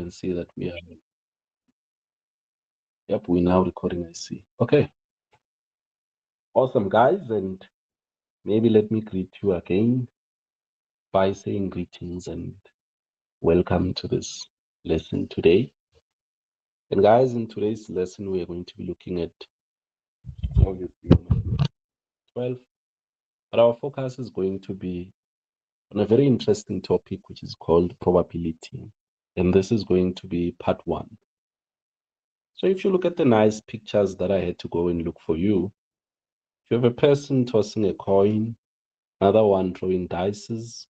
can see that we are. Yep, we're now recording, I see. Okay. Awesome, guys. And maybe let me greet you again by saying greetings and welcome to this lesson today. And guys, in today's lesson, we are going to be looking at obviously 12, but our focus is going to be on a very interesting topic, which is called probability. And this is going to be part 1. So if you look at the nice pictures that I had to go and look for you, if you have a person tossing a coin, another one throwing dices,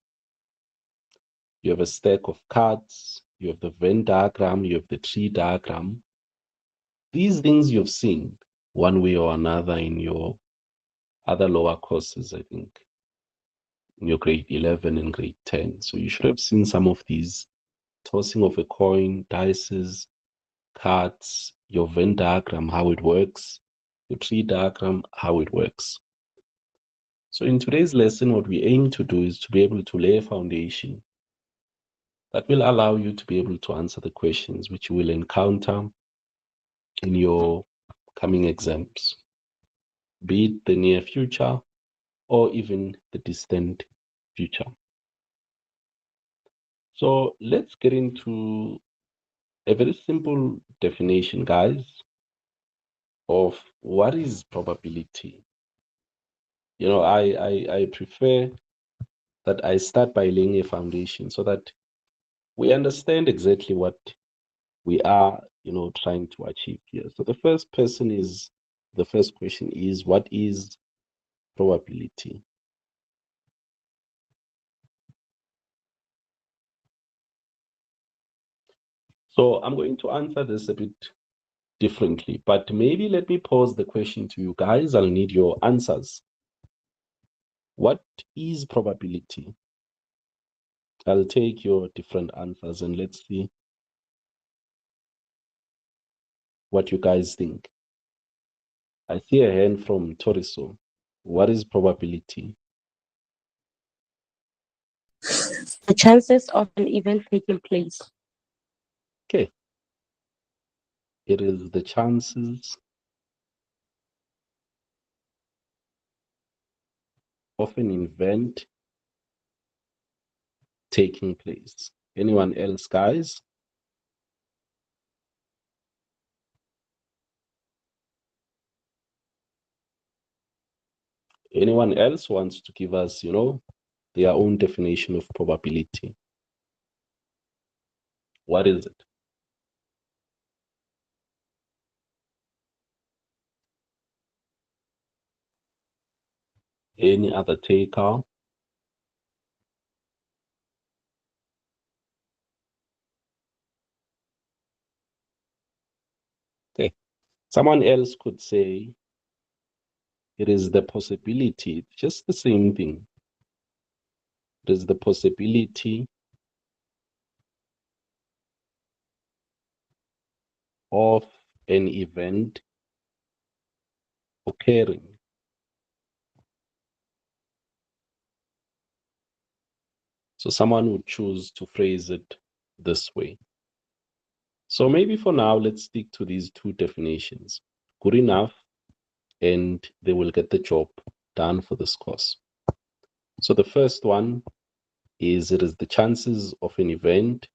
you have a stack of cards, you have the Venn diagram, you have the tree diagram. These things you've seen one way or another in your other lower courses, I think, in your grade 11 and grade 10. So you should have seen some of these: tossing of a coin, dices, cards, your Venn diagram, how it works, your tree diagram, how it works. So in today's lesson, what we aim to do is to be able to lay a foundation that will allow you to be able to answer the questions which you will encounter in your coming exams, be it the near future or even the distant future. So let's get into a very simple definition, guys, of what is probability. You know, I prefer that I start by laying a foundation so that we understand exactly what we are, trying to achieve here. So the first question is, what is probability? So I'm going to answer this a bit differently, but maybe let me pose the question to you guys. I'll need your answers. What is probability? I'll take your different answers and let's see what you guys think. I see a hand from Toriso. What is probability? The chances of an event taking place. Okay. It is the chances of an event taking place. Anyone else, guys? Anyone else wants to give us, their own definition of probability? What is it? Any other taker? Okay. Someone else could say it is the possibility, just the same thing. It is the possibility of an event occurring. So someone would choose to phrase it this way. So maybe for now, let's stick to these two definitions. Good enough, and they will get the job done for this course. So the first one is it is the chances of an event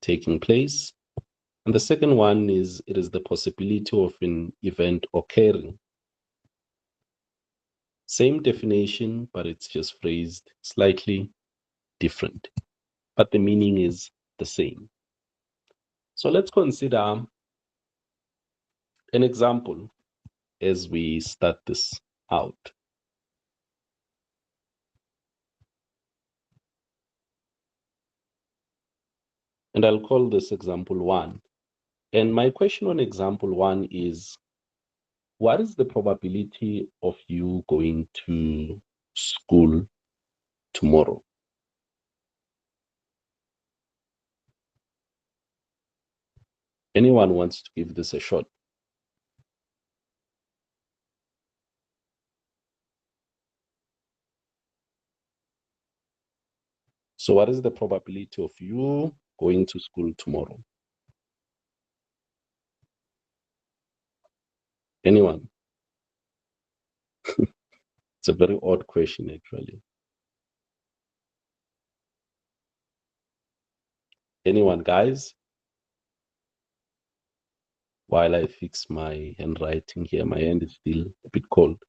taking place. And the second one is it is the possibility of an event occurring. Same definition, but it's just phrased slightly different. But the meaning is the same. So let's consider an example as we start this out. And I'll call this example 1. And my question on example 1 is, what is the probability of you going to school tomorrow? Anyone wants to give this a shot? So what is the probability of you going to school tomorrow? Anyone? It's a very odd question, actually. Anyone, guys? While I fix my handwriting here, my hand is still a bit cold.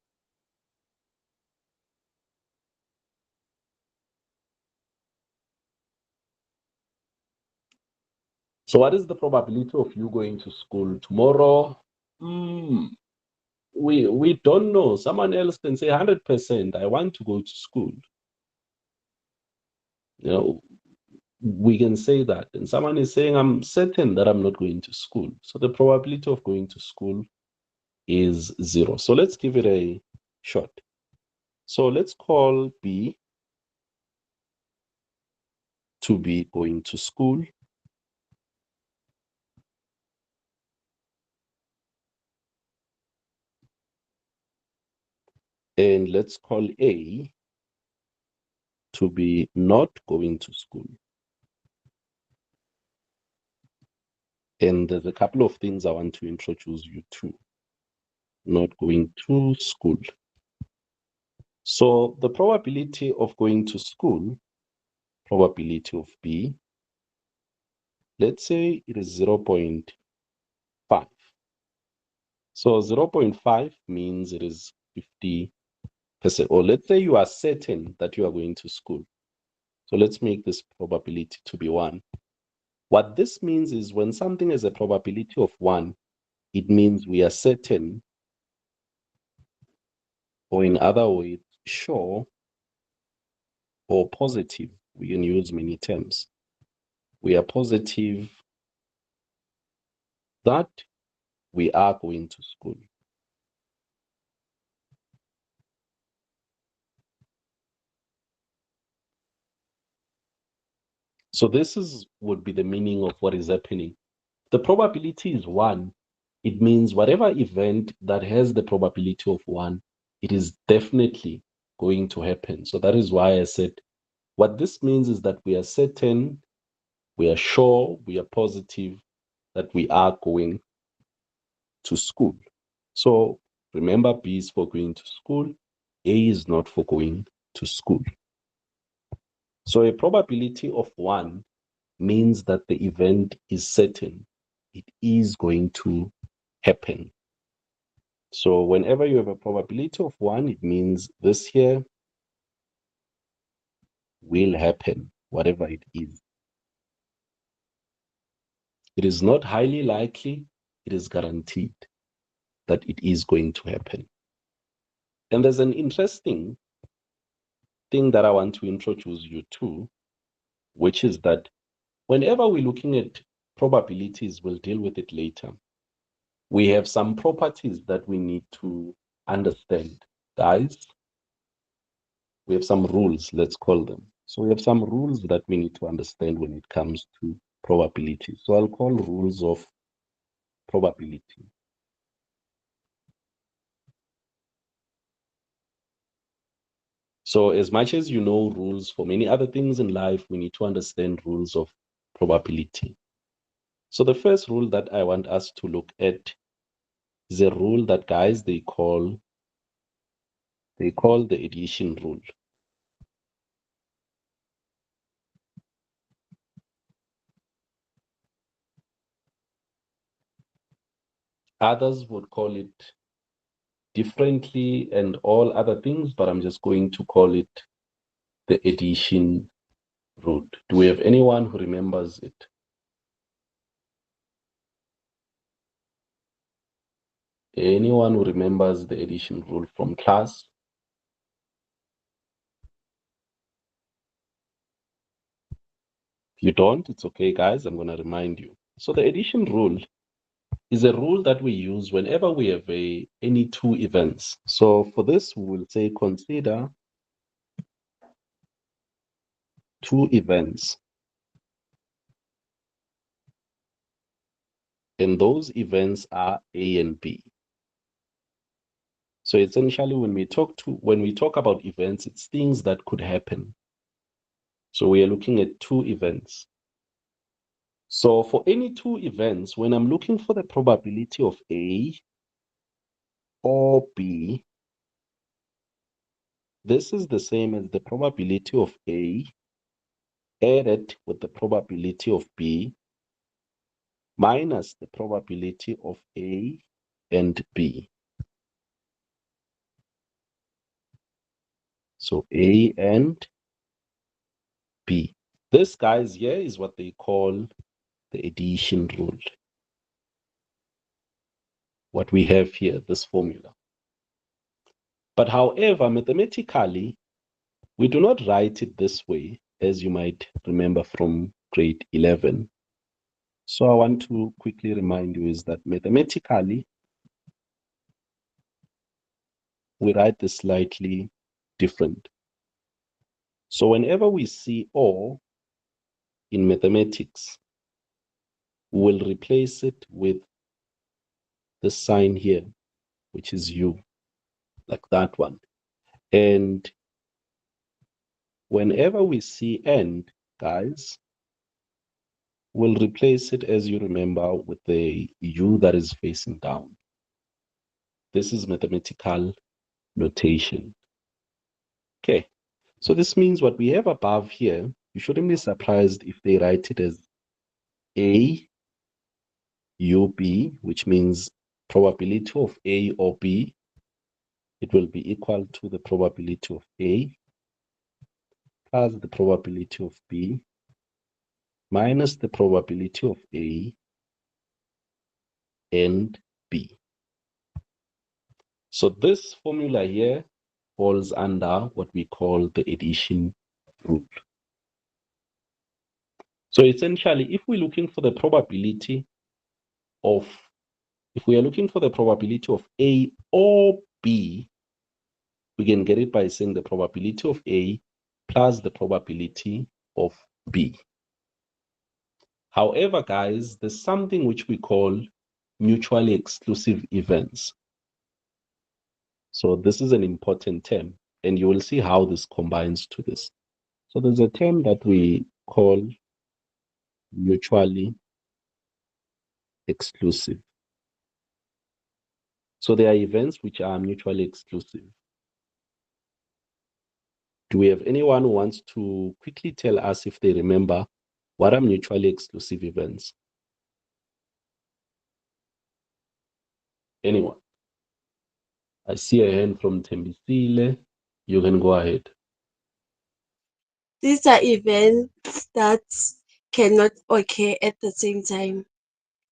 So what is the probability of you going to school tomorrow? We don't know. Someone else can say 100%, I want to go to school. You know, we can say that. And someone is saying, I'm certain that I'm not going to school. So the probability of going to school is 0. So let's give it a shot. So let's call B to be going to school. And let's call A to be not going to school. And there's a couple of things I want to introduce you to. Not going to school. So the probability of going to school, probability of B, let's say it is 0.5. So 0.5 means it is 50%. Or let's say you are certain that you are going to school. So let's make this probability to be 1. What this means is when something has a probability of 1, it means we are certain, or in other words, sure or positive. We can use many terms. We are positive that we are going to school. So this would be the meaning of what is happening. The probability is 1. It means whatever event that has the probability of 1, it is definitely going to happen. So that is why I said what this means is that we are certain, we are sure, we are positive that we are going to school. So remember, B is for going to school, A is not for going to school. So a probability of 1 means that the event is certain. It is going to happen. So whenever you have a probability of 1, it means this here will happen, whatever it is. It is not highly likely, it is guaranteed that it is going to happen. And there's an interesting thing that I want to introduce you to, which is that whenever we're looking at probabilities, we'll deal with it later. We have some properties that we need to understand. Guys, we have some rules, let's call them. So we have some rules that we need to understand when it comes to probability. So I'll call rules of probability. So as much as you know rules for many other things in life, we need to understand rules of probability. So the first rule that I want us to look at is a rule that guys they call the addition rule. Others would call it differently and all other things, but I'm just going to call it the addition rule. Do we have anyone who remembers it? Anyone who remembers the addition rule from class? If you don't, it's okay, guys. I'm going to remind you. So the addition rule is a rule that we use whenever we have any two events. So for this, we will say consider two events. And those events are A and B. So essentially, when we talk about events, it's things that could happen. So we are looking at two events. So for any two events, when I'm looking for the probability of A, or B, this is the same as the probability of A added with the probability of B minus the probability of A and B. So A and B. This, guys, here is what they call the addition rule. What we have here, this formula. But however, mathematically, we do not write it this way, as you might remember from grade 11. So I want to quickly remind you is that mathematically, we write this slightly different. So whenever we see or in mathematics, we'll replace it with the sign here, which is U, like that one. And whenever we see and, guys, we'll replace it, as you remember, with the U that is facing down. This is mathematical notation. Okay, so this means what we have above here, you shouldn't be surprised if they write it as A U B, which means probability of A or B, it will be equal to the probability of A plus the probability of B minus the probability of A and B. So this formula here falls under what we call the addition rule. So essentially, if we are looking for the probability of A or B, we can get it by saying the probability of A plus the probability of B. However, guys, there's something which we call mutually exclusive events. So this is an important term, and you will see how this combines to this. So there's a term that we call mutually exclusive. So there are events which are mutually exclusive. Do we have anyone who wants to quickly tell us if they remember what are mutually exclusive events? Anyone? I see a hand from Tembisile. You can go ahead. These are events that cannot occur at the same time.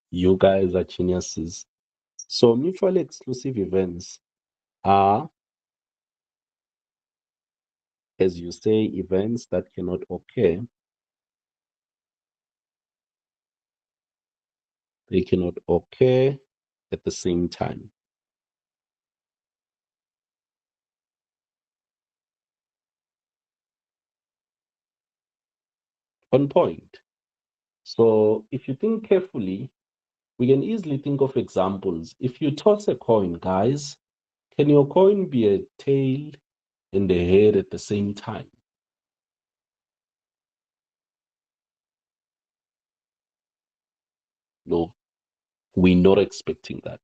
You guys are geniuses. So mutually exclusive events are, as you say, events that cannot occur. They cannot occur at the same time. On point. So if you think carefully, we can easily think of examples. If you toss a coin, guys, can your coin be a tail and a head at the same time? No, we're not expecting that.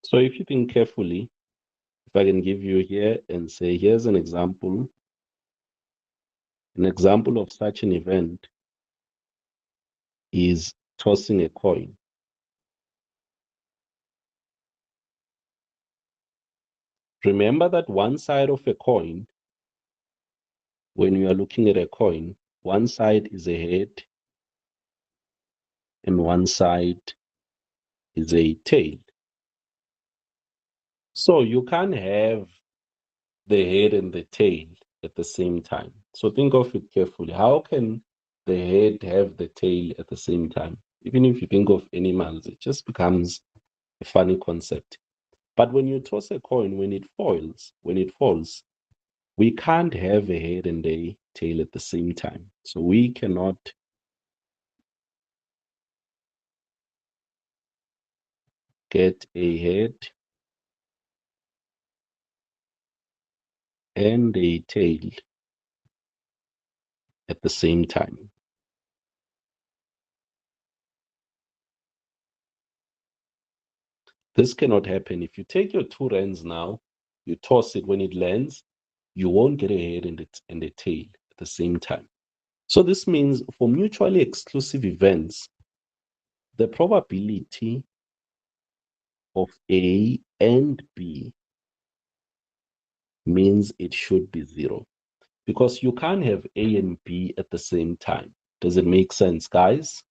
So if you think carefully, if I can give you here and say, here's an example of such an event is tossing a coin. Remember that one side of a coin, when you are looking at a coin, one side is a head and one side is a tail. So you can't have the head and the tail at the same time. So think of it carefully. How can the head have the tail at the same time? Even if you think of animals, it just becomes a funny concept. But when you toss a coin, when it falls, we can't have a head and a tail at the same time. So we cannot get a head and a tail at the same time. This cannot happen. If you take your 2 rands now, you toss it, when it lands, you won't get a head and a tail at the same time. So this means for mutually exclusive events, the probability of A and B means it should be 0, because you can't have A and B at the same time. Does it make sense, guys?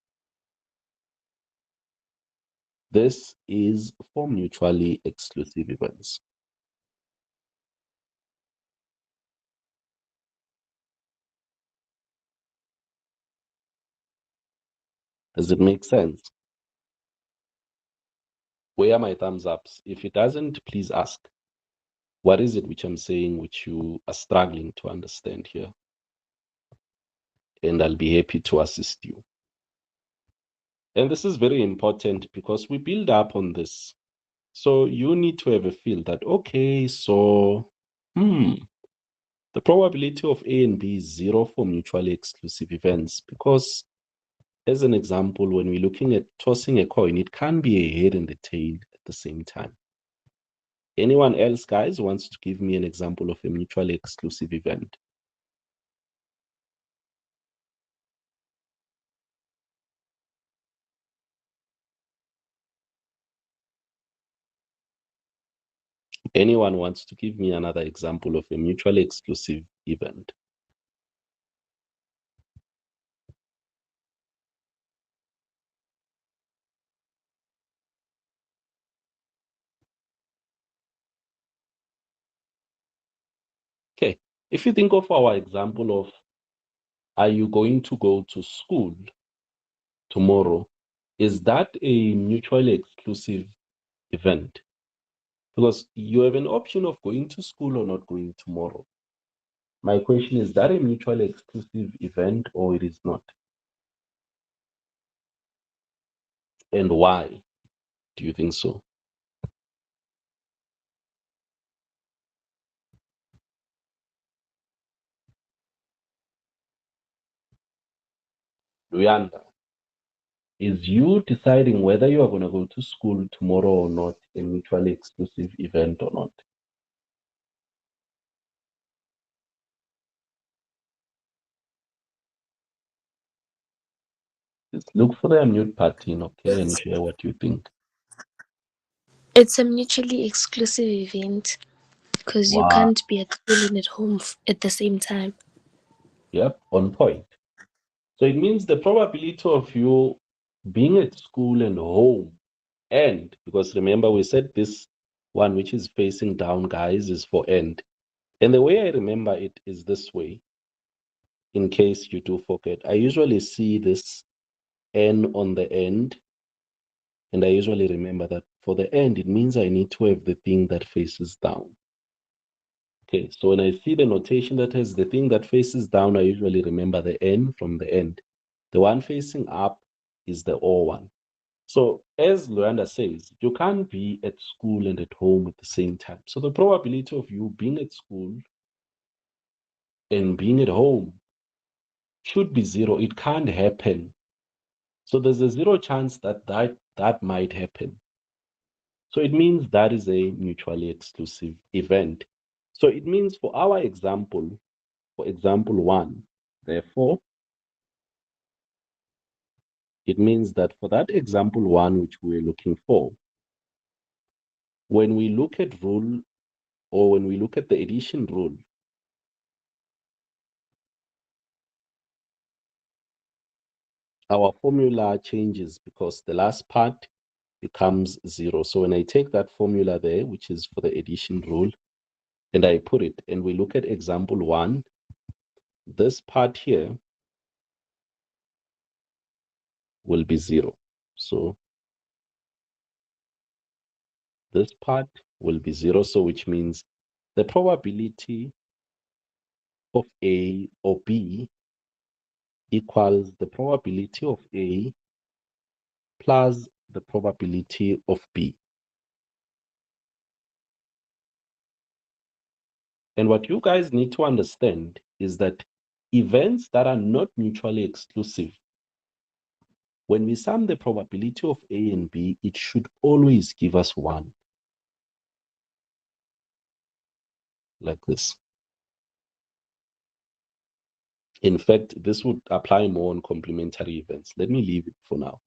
This is for mutually exclusive events. Does it make sense? Where are my thumbs ups? If it doesn't, please ask. What is it which I'm saying which you are struggling to understand here? And I'll be happy to assist you. And this is very important because we build up on this. So you need to have a feel that, okay, so the probability of A and B is 0 for mutually exclusive events, because as an example, when we're looking at tossing a coin, it can be a head and a tail at the same time. Anyone else, guys, wants to give me an example of a mutually exclusive event? Anyone wants to give me another example of a mutually exclusive event? Okay, if you think of our example of, are you going to go to school tomorrow? Is that a mutually exclusive event? Because you have an option of going to school or not going tomorrow. My question is that a mutually exclusive event or it is not? And why do you think so? Luyanda, is you deciding whether you are going to go to school tomorrow or not a mutually exclusive event or not? Just look for the unmute button, okay, and share what you think. It's a mutually exclusive event because you Wow. can't be at school and at home at the same time. Yep, on point. So it means the probability of you being at school and home, and because remember we said this one which is facing down, guys, is for end. And the way I remember it is this way, in case you do forget. I usually see this N on the end, and I usually remember that for the end, it means I need to have the thing that faces down. Okay, so when I see the notation that has the thing that faces down, I usually remember the N from the end. The one facing up is the O one. So as Luanda says, you can't be at school and at home at the same time. So the probability of you being at school and being at home should be 0. It can't happen. So there's a 0 chance that might happen. So it means that is a mutually exclusive event. So it means for our example, for example 1, therefore, it means that for that example 1 which we're looking for, when we look at rule, or when we look at the addition rule, our formula changes because the last part becomes 0. So when I take that formula there, which is for the addition rule, and I put it, and we look at example 1, this part here will be 0. So this part will be 0. So which means the probability of A or B equals the probability of A plus the probability of B. And what you guys need to understand is that events that are not mutually exclusive when we sum the probability of A and B, it should always give us 1. Like this. In fact, this would apply more on complementary events. Let me leave it for now.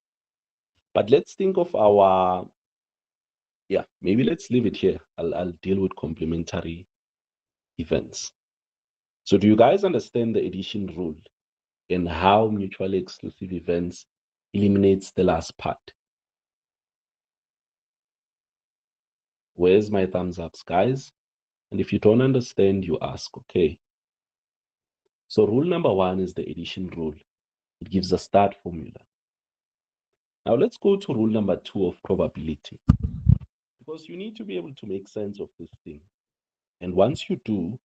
But let's think of our, maybe let's leave it here. I'll deal with complementary events. So do you guys understand the addition rule and how mutually exclusive events eliminates the last part? Where's my thumbs ups, guys? And if you don't understand, you ask, okay? So rule number 1 is the addition rule. It gives a start formula. Now let's go to rule number 2 of probability. Because you need to be able to make sense of this thing. And once you do,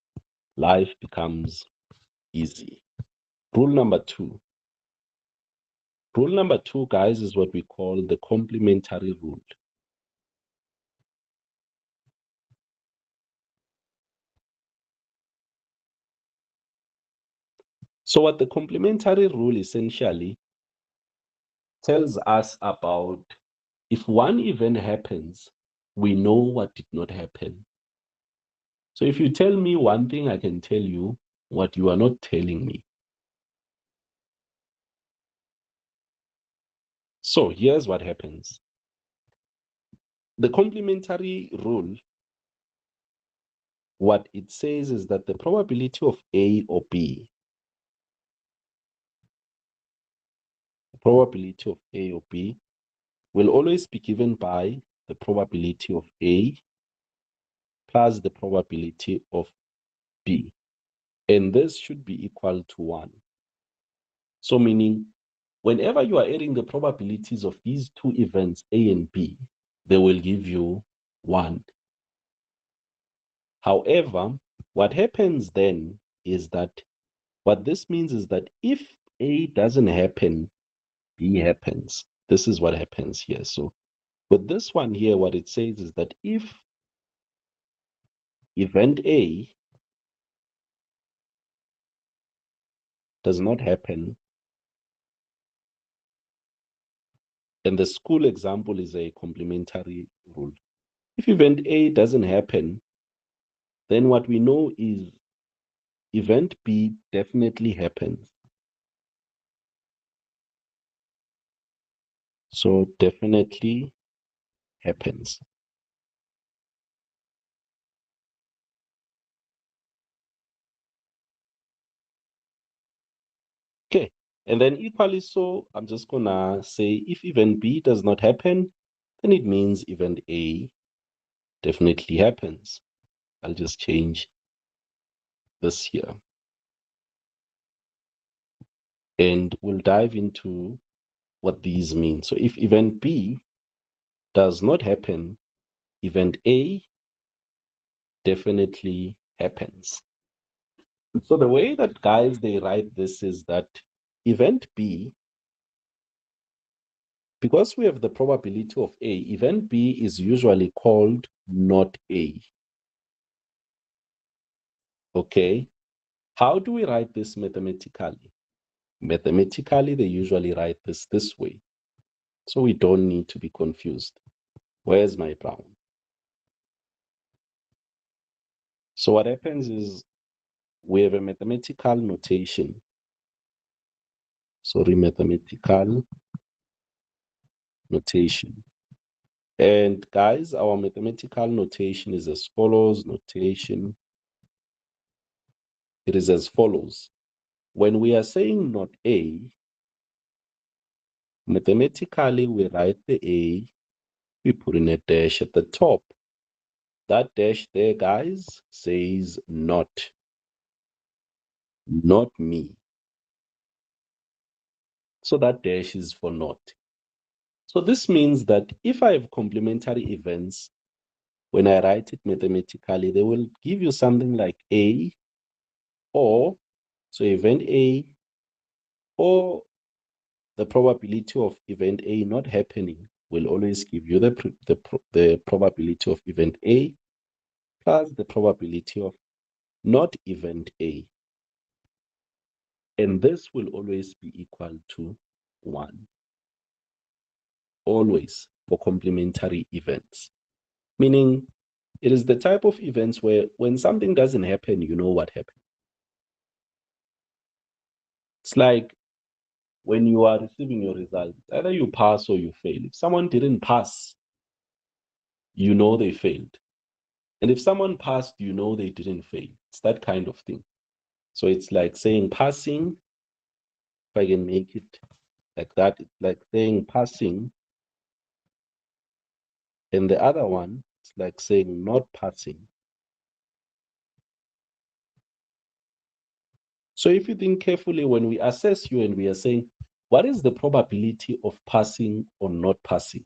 life becomes easy. Rule number 2. Rule number 2, guys, is what we call the complementary rule. So what the complementary rule essentially tells us about, if one event happens, we know what did not happen. So if you tell me one thing, I can tell you what you are not telling me. So here's what happens. The complementary rule, what it says is that the probability of A or B, the probability of A or B will always be given by the probability of A plus the probability of B. And this should be equal to 1. So meaning, whenever you are adding the probabilities of these two events, A and B, they will give you 1. However, what happens then is that, what this means is that if A doesn't happen, B happens. This is what happens here. So with this one here, what it says is that if event A does not happen, and the school example is a complementary rule. If event A doesn't happen, then what we know is event B definitely happens. So definitely happens. Okay, and then equally so, I'm just gonna say if event B does not happen, then it means event A definitely happens. I'll just change this here. And we'll dive into what these mean. So if event B does not happen, event A definitely happens. So the way that guys, they write this is that event B, because we have the probability of A, event B is usually called not A. Okay. How do we write this mathematically? Mathematically, they usually write this way. So we don't need to be confused. Where's my brown? So what happens is we have a mathematical notation. Sorry, mathematical notation. And guys, our mathematical notation is as follows. Notation. It is as follows. When we are saying not A, mathematically we write the A, we put in a dash at the top. That dash there, guys, says not me. So that dash is for not. So this means that if I have complementary events, when I write it mathematically, they will give you something like A, or, so event A, or the probability of event A not happening will always give you the probability of event A plus the probability of not event A. And this will always be equal to 1. always for complementary events, meaning it is the type of events where when something doesn't happen, you know what happened. It's like when you are receiving your results, either you pass or you fail. If someone didn't pass, you know they failed. And if someone passed, you know they didn't fail. It's that kind of thing. So it's like saying passing, if I can make it like that, it's like saying passing. And the other one, it's like saying not passing. So if you think carefully, when we assess you and we are saying, what is the probability of passing or not passing?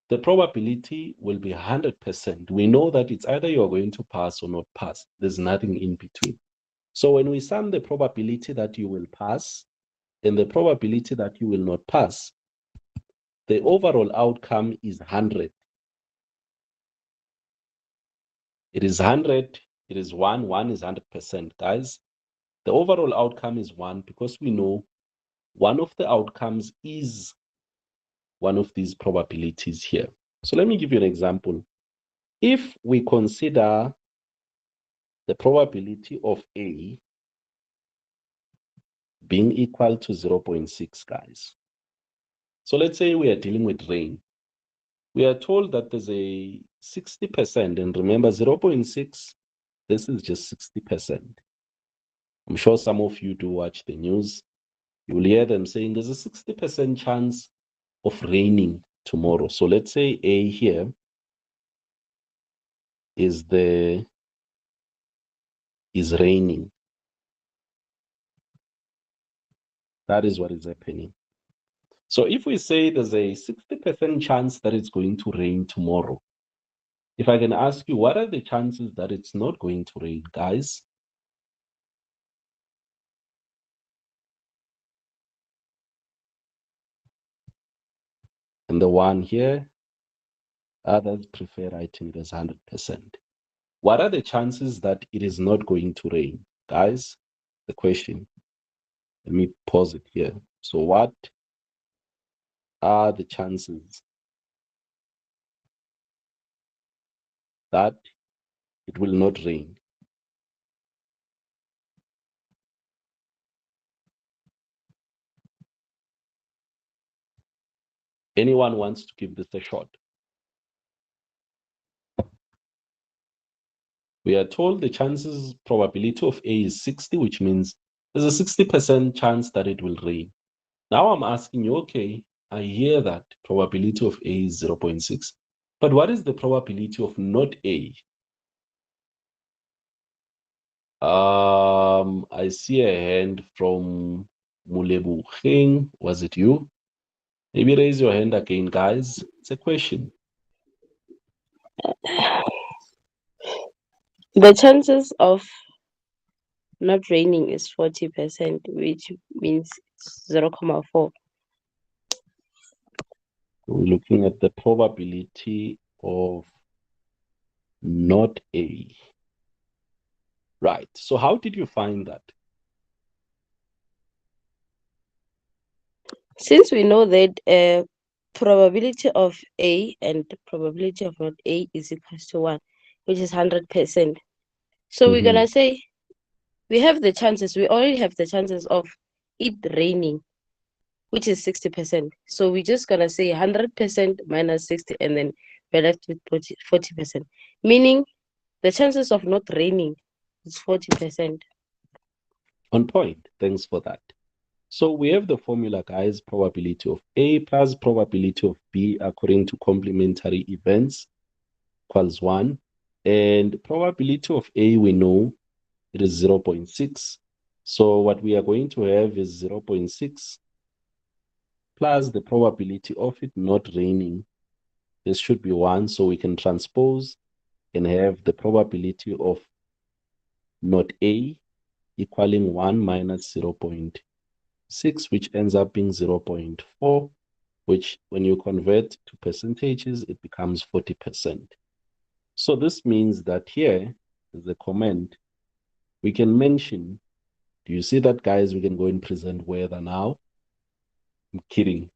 The probability will be 100%. We know that it's either you're going to pass or not pass. There's nothing in between. So when we sum the probability that you will pass and the probability that you will not pass, the overall outcome is 100. It is 100. It is 1. 1 is 100%, guys. The overall outcome is 1 because we know one of the outcomes is one of these probabilities here. So let me give you an example. If we consider the probability of A being equal to 0.6, guys. So let's say we are dealing with rain. We are told that there's a 60%, and remember 0.6, this is just 60%. I'm sure some of you do watch the news. You will hear them saying there's a 60% chance of raining tomorrow. So let's say A here is raining. That is what is happening. So if we say there's a 60% chance that it's going to rain tomorrow, if I can ask you, what are the chances that it's not going to rain, guys? And the one here, others prefer writing it as 100%. What are the chances that it is not going to rain? Guys, the question. Let me pause it here. So what are the chances that it will not rain? Anyone wants to give this a shot? We are told the chances probability of A is 60, which means there's a 60% chance that it will rain. Now I'm asking you, okay, I hear that probability of A is 0.6, but what is the probability of not A? I see a hand from Mulebucheng. Was it you? Maybe raise your hand again, guys. It's a question. The chances of not raining is 40%, which means 0.4. We're looking at the probability of not A. Right. So how did you find that? Since we know that probability of A and probability of not A is equal to 1, which is 100%. So we're gonna say we already have the chances of it raining, which is 60%. So we're just gonna say 100% minus 60, and then we're left with 40%. Meaning the chances of not raining is 40%. On point. Thanks for that. So we have the formula, guys, probability of A plus probability of B according to complementary events equals 1. And probability of A, we know it is 0.6. So what we are going to have is 0.6 plus the probability of it not raining. This should be 1, so we can transpose and have the probability of not A equaling 1 minus 0.6, which ends up being 0.4, which when you convert to percentages, it becomes 40%. So this means that here is a comment. We can mention, do you see that, guys? We can go and present weather now. I'm kidding.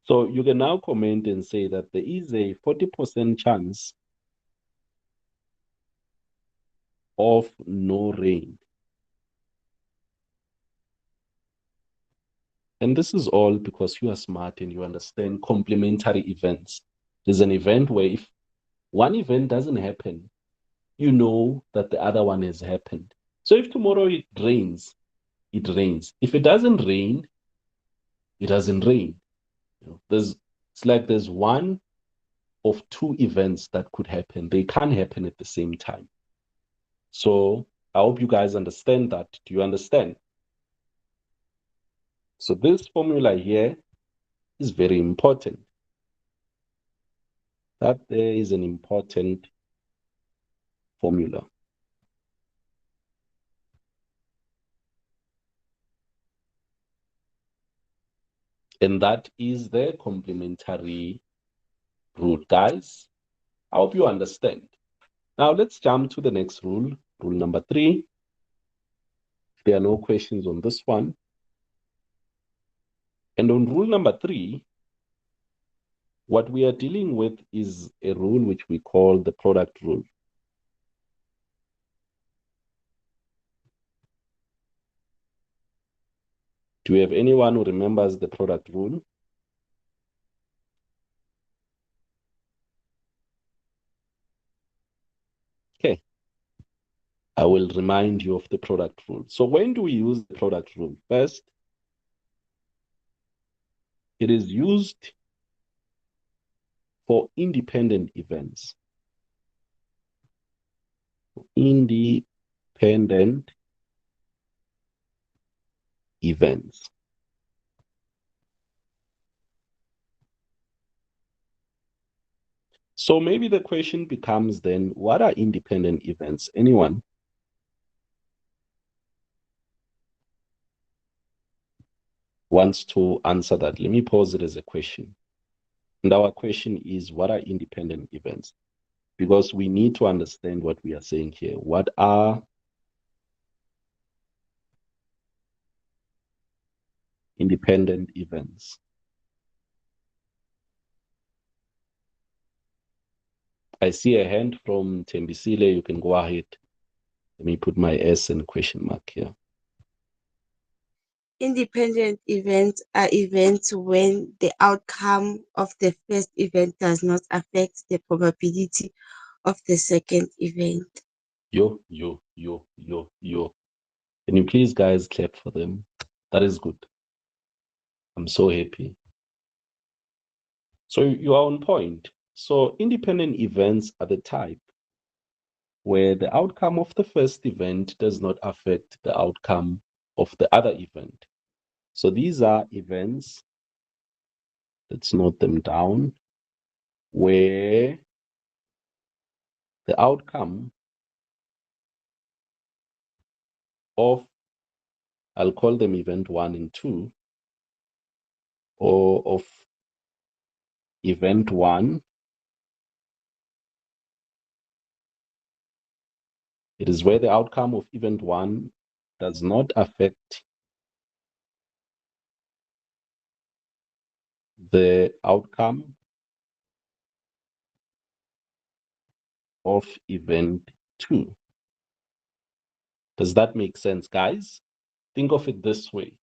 So you can now comment and say that there is a 40% chance of no rain. And this is all because you are smart and you understand complementary events. There's an event where if one event doesn't happen, you know that the other one has happened. So if tomorrow it rains, it rains. If it doesn't rain, it doesn't rain. It's like there's one of two events that could happen. They can't happen at the same time. So I hope you guys understand that. Do you understand? So this formula here is very important. That there is an important formula. And that is the complementary rule. Guys, I hope you understand. Now let's jump to the next rule, rule number 3. If there are no questions on this one. And on rule number 3, what we are dealing with is a rule which we call the product rule. Do we have anyone who remembers the product rule? Okay. I will remind you of the product rule. So when do we use the product rule? First, it is used for independent events. Independent events. So maybe the question becomes then, what are independent events? Anyone? Wants to answer that? Let me pose it as a question. And our question is, what are independent events? Because we need to understand what we are saying here. What are independent events? I see a hand from Tembisile. You can go ahead. Let me put my S and question mark here. Independent events are events when the outcome of the first event does not affect the probability of the second event. Yo. Can you please, guys, clap for them? That is good. I'm so happy. So you are on point. So independent events are the type where the outcome of the first event does not affect the outcome of the other event. So these are events, let's note them down, where the outcome of, I'll call them event 1 and 2, or of event 1, it is where the outcome of event 1 does not affect the outcome of event 2. Does that make sense, guys? Think of it this way.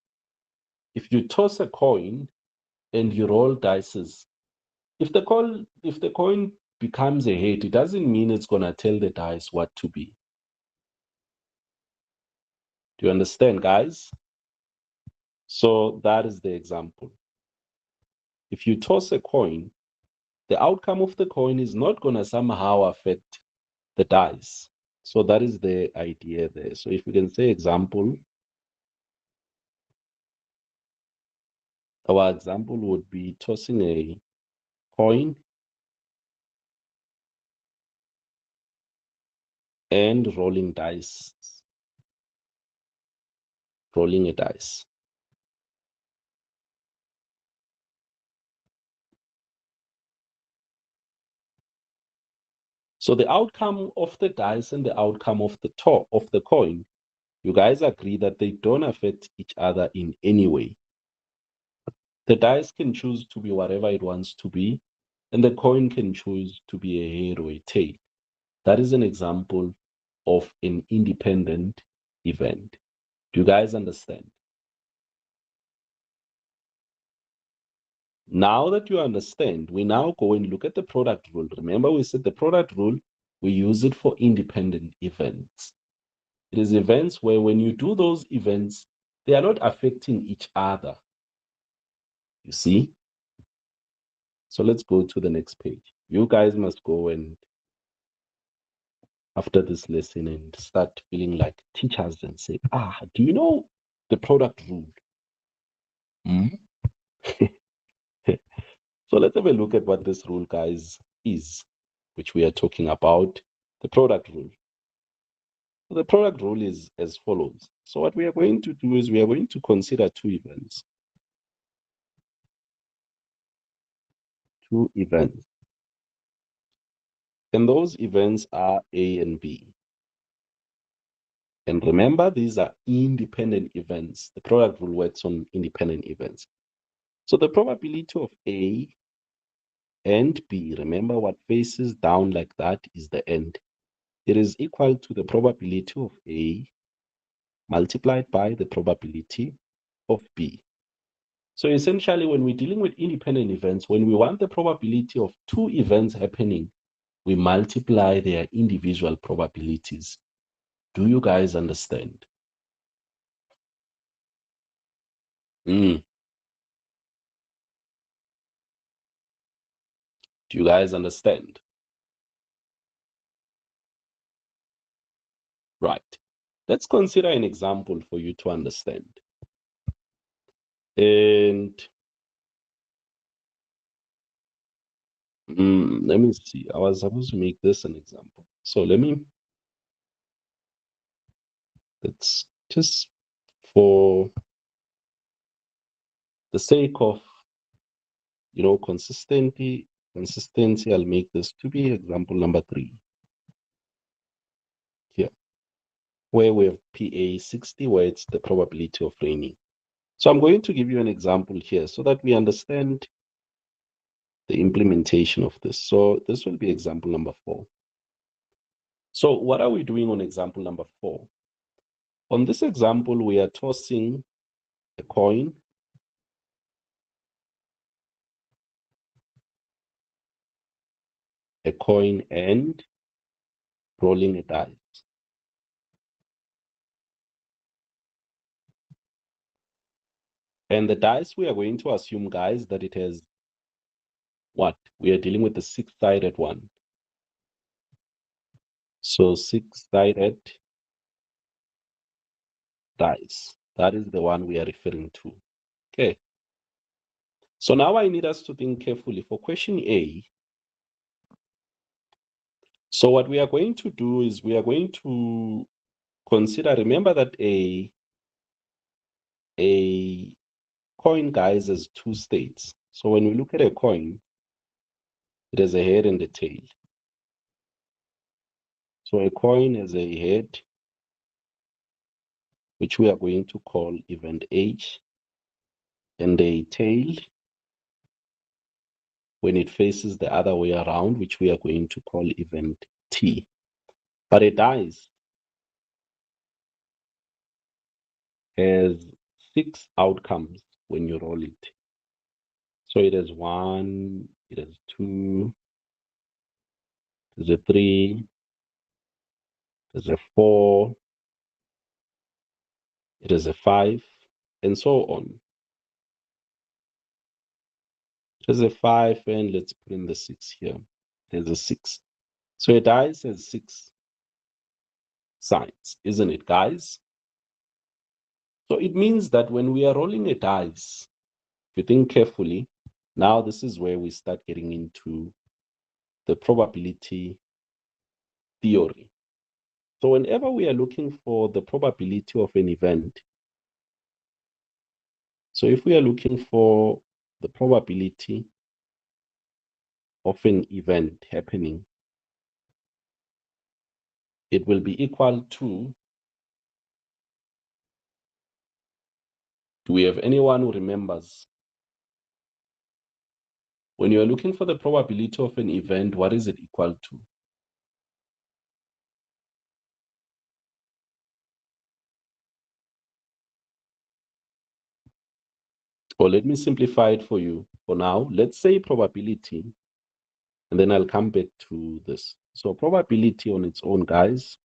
If you toss a coin and you roll dice, if the coin becomes a head, it doesn't mean it's going to tell the dice what to be. Do you understand, guys? So that is the example. If you toss a coin, the outcome of the coin is not going to somehow affect the dice. So that is the idea there. So if we can say example, our example would be tossing a coin and rolling dice. Rolling a dice. So the outcome of the dice and the outcome of the top of the coin, you guys agree that they don't affect each other in any way. The dice can choose to be whatever it wants to be, and the coin can choose to be a head or a tail. That is an example of an independent event. Do you guys understand? Now that you understand, we now go and look at the product rule. Remember, we said the product rule, we use it for independent events. It is events where when you do those events, they are not affecting each other. You see? So let's go to the next page. You guys must go and after this lesson and start feeling like teachers and say, do you know the product rule? So let's have a look at what this rule, guys, is, which we are talking about, the product rule. The product rule is as follows. So what we are going to do is we are going to consider two events. Two events. And those events are A and B. And remember, these are independent events. The product rule works on independent events. So the probability of A and B, remember what faces down like that is the end. It is equal to the probability of A multiplied by the probability of B. So essentially, when we're dealing with independent events, when we want the probability of two events happening, we multiply their individual probabilities. Do you guys understand? Do you guys understand? Right. Let's consider an example for you to understand. And let me see. I was supposed to make this an example. So let's just for the sake of, consistency, I'll make this to be example number 3 here, where we have PA 60, where it's the probability of raining. So I'm going to give you an example here so that we understand the implementation of this. So this will be example number 4. So what are we doing on example number 4? On this example, we are tossing a coin and rolling a die. And the dice, we are going to assume, guys, that it has what? We are dealing with the 6-sided one. So 6-sided dice. That is the one we are referring to. Okay. So now I need us to think carefully for question A. So what we are going to do is we are going to consider, remember that a coin, guys, has 2 states. So when we look at a coin, it has a head and a tail. So a coin has a head, which we are going to call event H, and a tail when it faces the other way around, which we are going to call event T. But a dice has 6 outcomes when you roll it. So it has 1, it has 2, there's a 3, there's a 4, it has a 5, and so on. There's a 5, and let's put in the 6 here. There's a 6. So a dice has 6 sides, isn't it, guys? So it means that when we are rolling a dice, if you think carefully, now this is where we start getting into the probability theory. So whenever we are looking for the probability of an event, so if we are looking for the probability of an event happening, it will be equal to, do we have anyone who remembers When you are looking for the probability of an event, what is it equal to? Or let me simplify it for you. For now, let's say probability, and then I'll come back to this. So probability on its own, guys,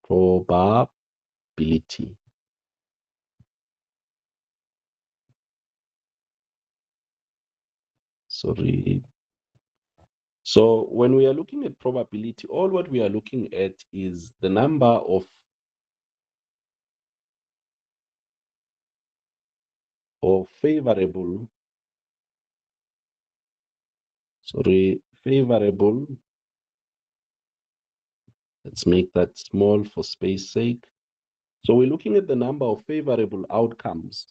probability. Sorry. So when we are looking at probability, all what we are looking at is the number of favorable, let's make that small for space sake. So we're looking at the number of favorable outcomes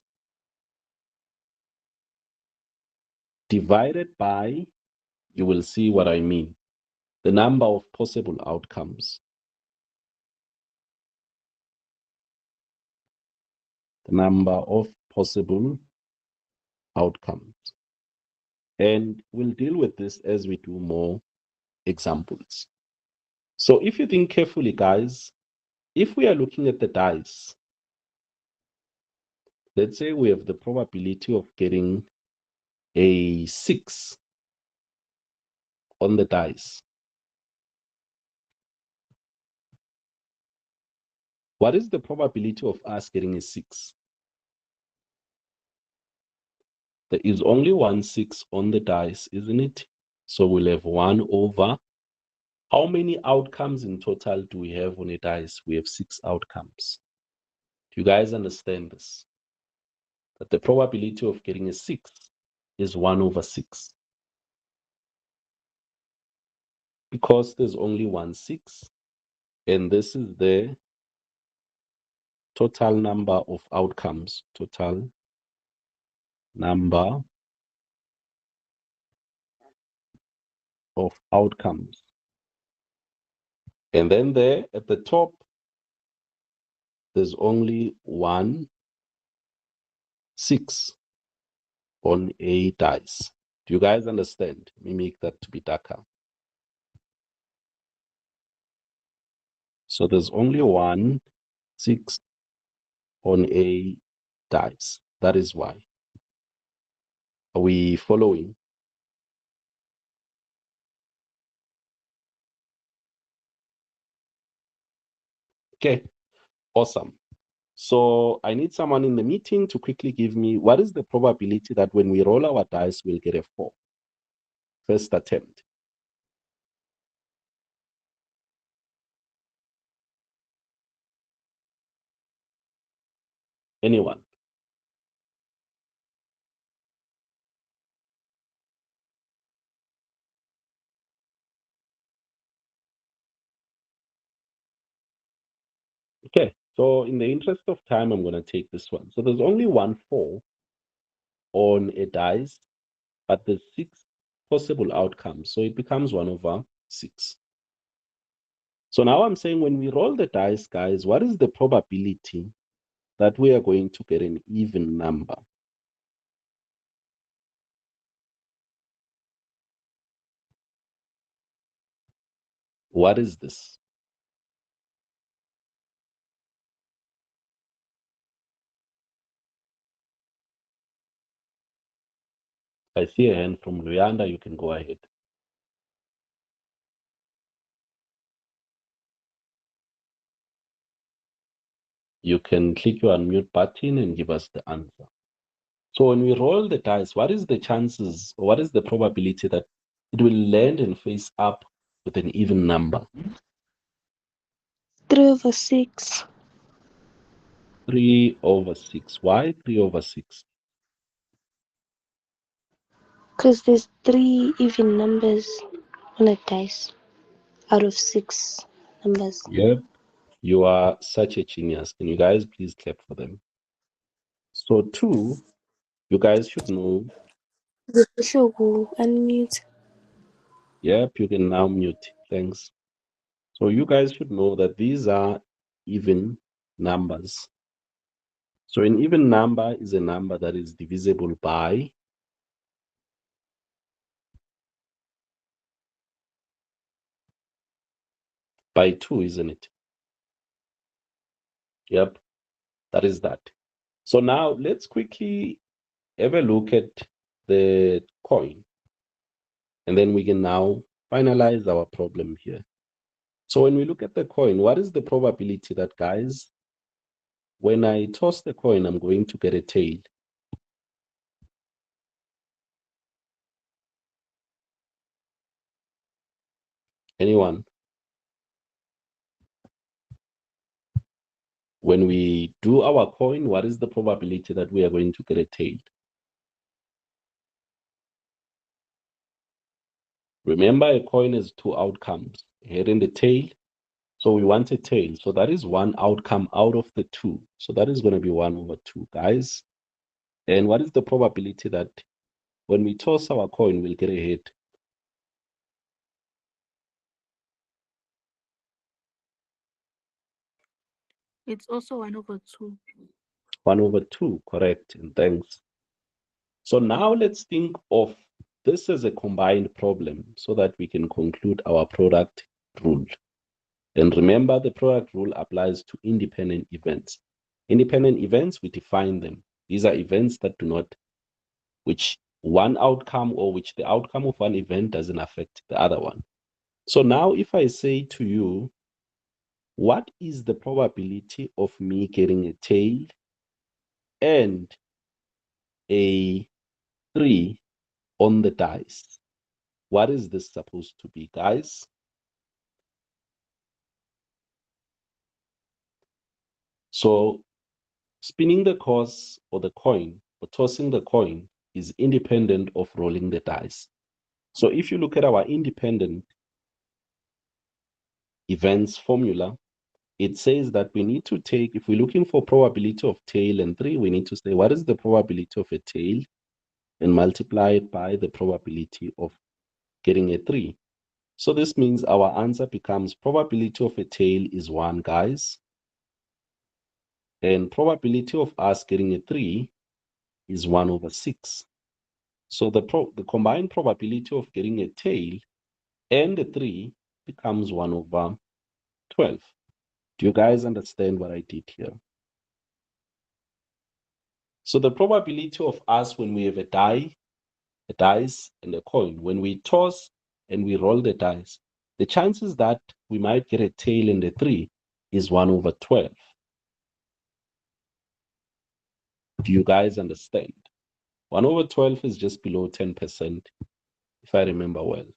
divided by, you will see what I mean, the number of possible outcomes. The number of possible outcomes. And we'll deal with this as we do more examples. So if you think carefully, guys, if we are looking at the dice, let's say we have the probability of getting a 6 on the dice. What is the probability of us getting a 6? There is only 1 6 on the dice, isn't it? So we'll have 1 over. How many outcomes in total do we have on a dice? We have 6 outcomes. Do you guys understand this? That the probability of getting a 6 is 1 over 6. Because there's only 1 6, and this is the total number of outcomes. Total number of outcomes. And then there at the top, there's only 1 6 on a dice. Do you guys understand? Let me make that to be darker. So there's only 1 6 on a dice. That is why. Are we following? Okay, awesome. So I need someone in the meeting to quickly give me what is the probability that when we roll our dice, we'll get a 4. First attempt. Anyone? Okay, so in the interest of time, I'm going to take this one. So there's only 1 4 on a dice, but there's 6 possible outcomes. So it becomes 1 over 6. So now I'm saying when we roll the dice, guys, what is the probability that we are going to get an even number? What is this? I see a hand from Luyanda. You can go ahead. You can click your unmute button and give us the answer. So when we roll the dice, what is the chances, or what is the probability that it will land and face up with an even number? 3 over 6. 3 over 6. Why 3 over 6? Because there's 3 even numbers on a dice out of 6 numbers. Yep. You are such a genius. Can you guys please clap for them? So 2, you guys should know. Sure, we'll unmute. Yep, you can now mute. Thanks. So you guys should know that these are even numbers. So an even number is a number that is divisible by by 2, isn't it? Yep, that is that. So now let's quickly have a look at the coin, and then we can now finalize our problem here. So when we look at the coin, what is the probability that, guys, when I toss the coin, I'm going to get a tail? Anyone? When we do our coin, what is the probability that we are going to get a tail? Remember, a coin has 2 outcomes, head and the tail. So we want a tail. So that is 1 outcome out of the 2. So that is going to be 1/2, guys. And what is the probability that when we toss our coin, we'll get a head? It's also 1/2. 1/2, correct. And thanks. So now let's think of this as a combined problem so that we can conclude our product rule. And remember, the product rule applies to independent events. Independent events, we define them. These are events that do not, which one outcome or which the outcome of one event doesn't affect the other one. So now if I say to you, what is the probability of me getting a tail and a 3 on the dice? What is this supposed to be, guys? So spinning the course or the coin or tossing the coin is independent of rolling the dice. So if you look at our independent events formula, it says that we need to take, if we're looking for probability of tail and 3, we need to say what is the probability of a tail and multiply it by the probability of getting a 3. So this means our answer becomes probability of a tail is 1, guys. And probability of us getting a 3 is 1/6. So the combined probability of getting a tail and a 3 becomes 1/12. Do you guys understand what I did here? So the probability of us when we have a dice and a coin, when we toss and we roll the dice, the chances that we might get a tail and a 3 is 1/12. Do you guys understand? 1/12 is just below 10%, if I remember well.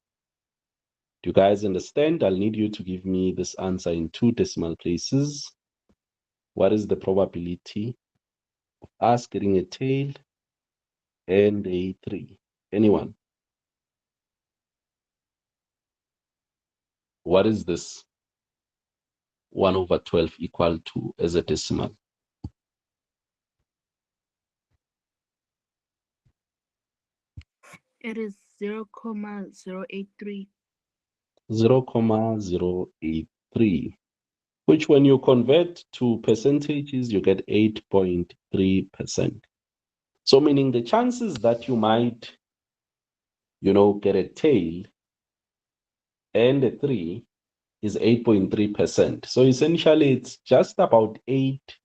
Do you guys understand? I'll need you to give me this answer in 2 decimal places. What is the probability of us getting a tail and a 3? Anyone? What is this 1/12 equal to as a decimal? It is 0,083. 0,083, which when you convert to percentages, you get 8.3%. So meaning the chances that you might, get a tail and a 3 is 8.3%. So essentially it's just about 8,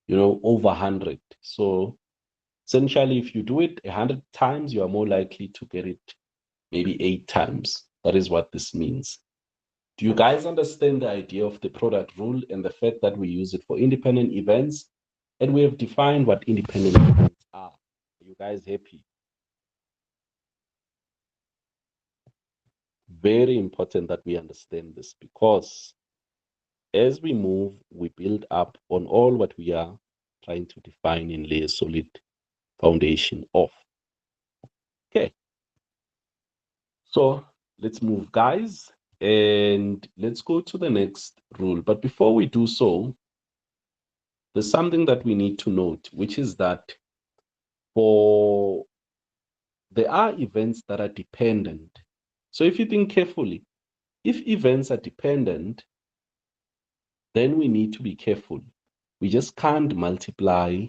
over 100. So essentially if you do it 100 times, you are more likely to get it maybe 8 times. That is what this means. Do you guys understand the idea of the product rule and the fact that we use it for independent events? And we have defined what independent events are. Are you guys happy? Very important that we understand this, because as we move, we build up on all what we are trying to define and lay a solid foundation of. Okay. So let's move, guys, and let's go to the next rule. But before we do so, there's something that we need to note, which is that there are events that are dependent. So if you think carefully, if events are dependent, then we need to be careful. We just can't multiply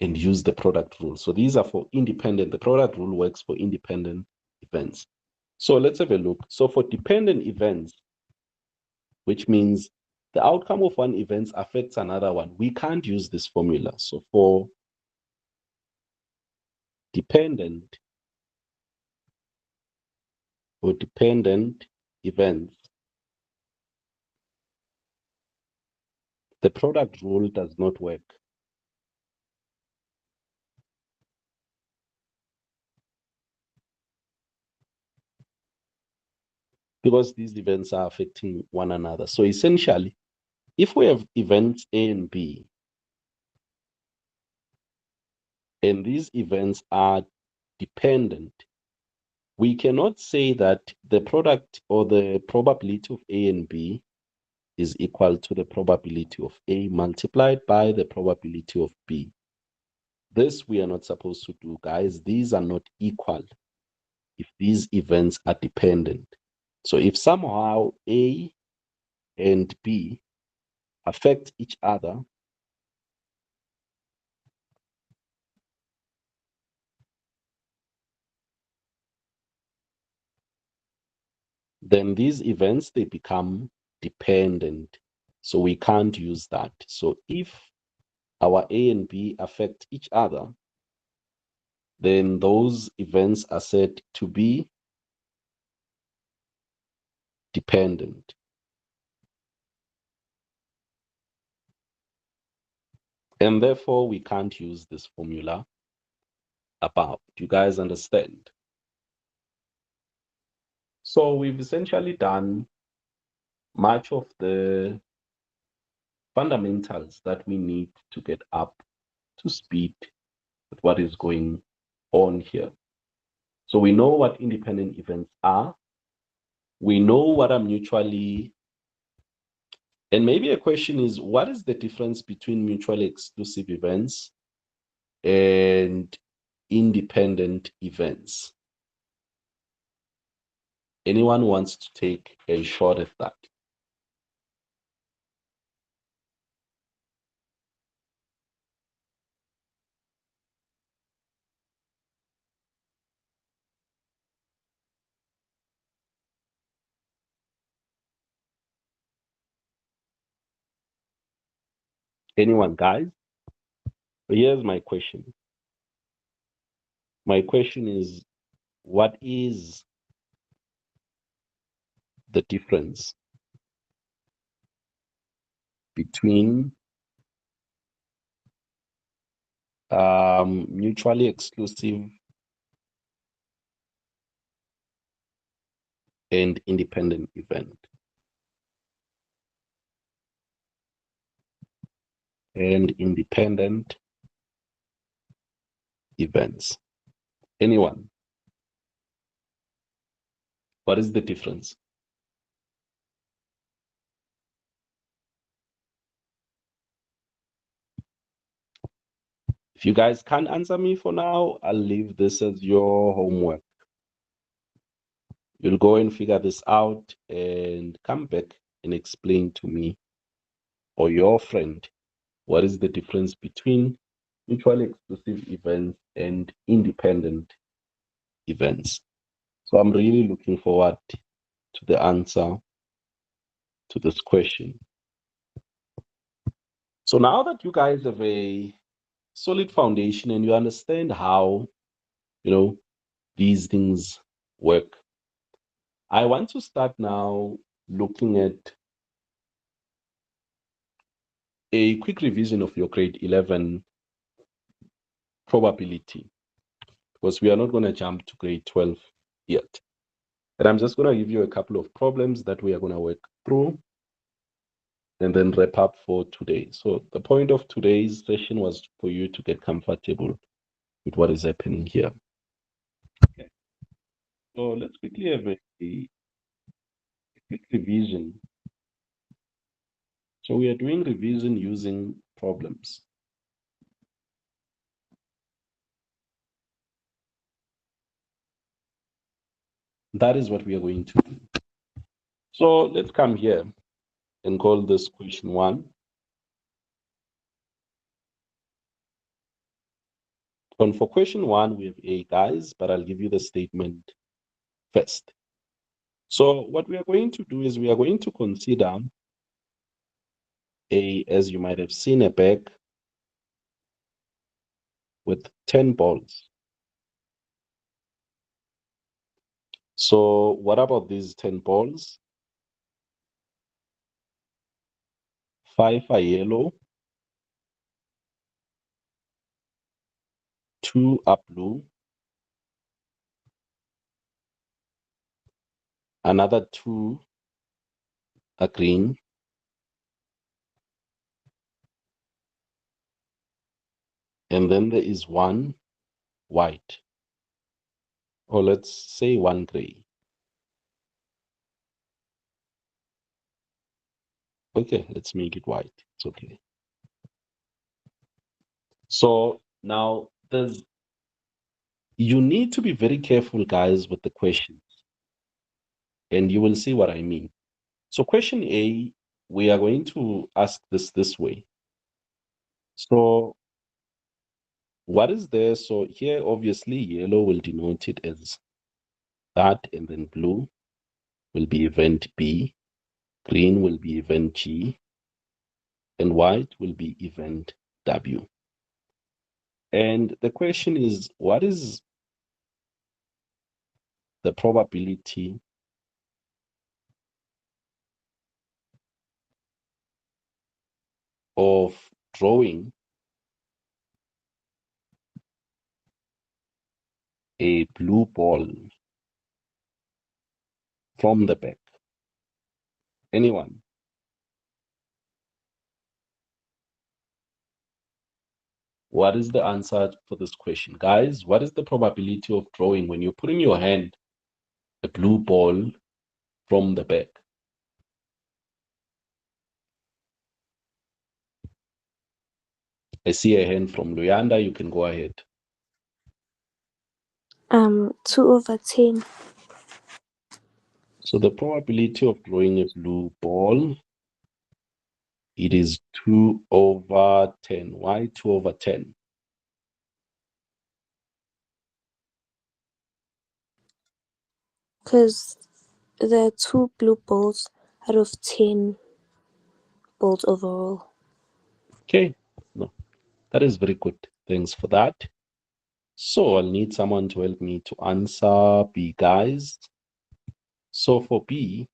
and use the product rule. So these are for independent. The product rule works for independent events. So let's have a look. So for dependent events, which means the outcome of one event affects another one, we can't use this formula. So for dependent events, the product rule does not work. Because these events are affecting one another. So essentially, if we have events A and B, and these events are dependent, we cannot say that the product or the probability of A and B is equal to the probability of A multiplied by the probability of B. This we are not supposed to do, guys. These are not equal if these events are dependent. So if somehow A and B affect each other, then these events, they become dependent. So we can't use that. So if our A and B affect each other, then those events are said to be dependent. And therefore, we can't use this formula above. Do you guys understand? So we've essentially done much of the fundamentals that we need to get up to speed with what is going on here. So we know what independent events are. We know what are mutually, and maybe a question is, what is the difference between mutually exclusive events and independent events? Anyone wants to take a shot at that? Anyone, guys? Here's my question. My question is, what is the difference between mutually exclusive and independent event? And independent events. Anyone? What is the difference? If you guys can't answer me for now, I'll leave this as your homework. You'll go and figure this out and come back and explain to me or your friend what is the difference between mutually exclusive events and independent events. So I'm really looking forward to the answer to this question. So now that you guys have a solid foundation and you understand how, these things work, I want to start now looking at a quick revision of your grade 11 probability, because we are not going to jump to grade 12 yet. And I'm just going to give you a couple of problems that we are going to work through and then wrap up for today. So the point of today's session was for you to get comfortable with what is happening here. Okay. So let's quickly have a quick revision. So we are doing revision using problems. That is what we are going to do. So let's come here and call this question 1. And for question 1, we have A, guys, but I'll give you the statement first. So what we are going to do is we are going to consider as you might have seen, a bag with 10 balls. So what about these 10 balls? 5 are yellow, 2 are blue, another 2 are green, and then there is 1 white, or let's say 1 gray. Okay, let's make it white. It's okay. So now you need to be very careful, guys, with the questions, and you will see what I mean. So question A, we are going to ask this way. So what is there? So here, obviously, yellow will denote it as that, and then blue will be event B, green will be event G, and white will be event W. And the question is, what is the probability of drawing a blue ball from the back? Anyone? What is the answer for this question? Guys, what is the probability of drawing when you put in your hand a blue ball from the back? I see a hand from Luyanda. You can go ahead. 2/10. So the probability of drawing a blue ball, it is 2/10. Why 2/10? Because there are 2 blue balls out of 10 balls overall. Okay, no, that is very good. Thanks for that. So I'll need someone to help me to answer B, guys. So for B,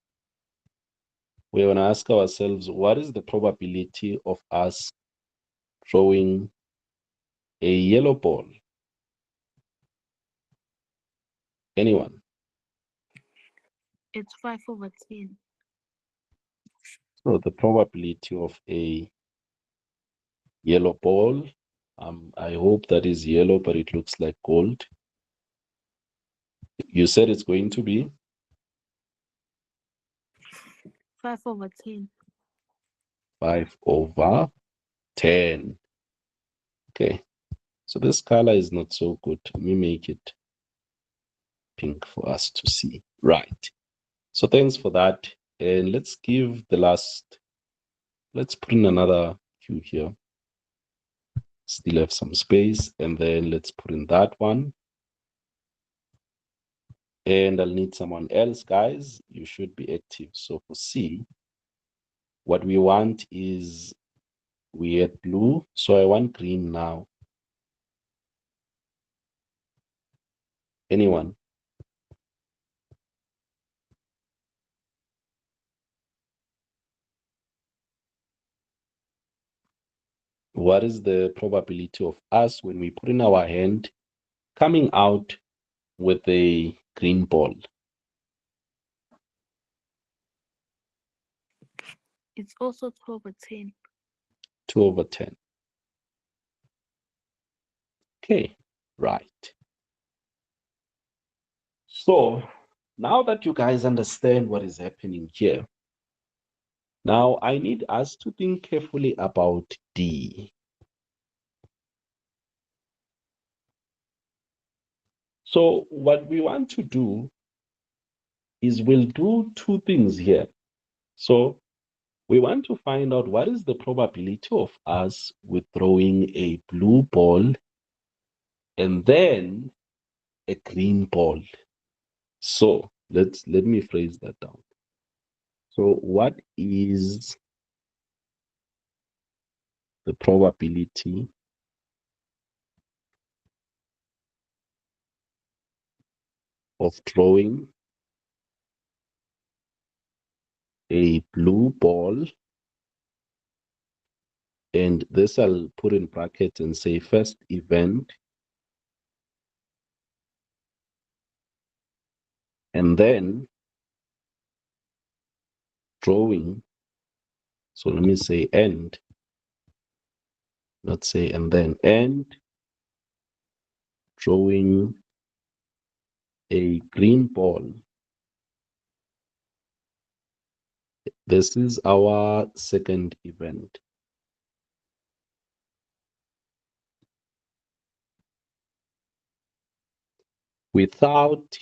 we're going to ask ourselves, what is the probability of us drawing a yellow ball? Anyone? It's 5/10. So the probability of a yellow ball, I hope that is yellow, but it looks like gold. You said it's going to be 5/10. 5/10. Okay, so this color is not so good. Let me make it pink for us to see. Right. So thanks for that. And let's give the last, let's put in another Q here. Still have some space. And then let's put in that one. And I'll need someone else, guys. You should be active. So for C, what we want is we had blue. So I want green now. Anyone? What is the probability of us when we put in our hand coming out with a green ball? It's also 2/10. 2/10. Okay, right. So now that you guys understand what is happening here, now I need us to think carefully about D. So what we want to do is we'll do 2 things here. So we want to find out what is the probability of us withdrawing a blue ball and then a green ball. So let me phrase that down. So what is the probability of drawing a blue ball, and this I'll put in brackets and say first event, and then drawing, so let me say and, not say and then, and drawing a green ball. This is our second event. Without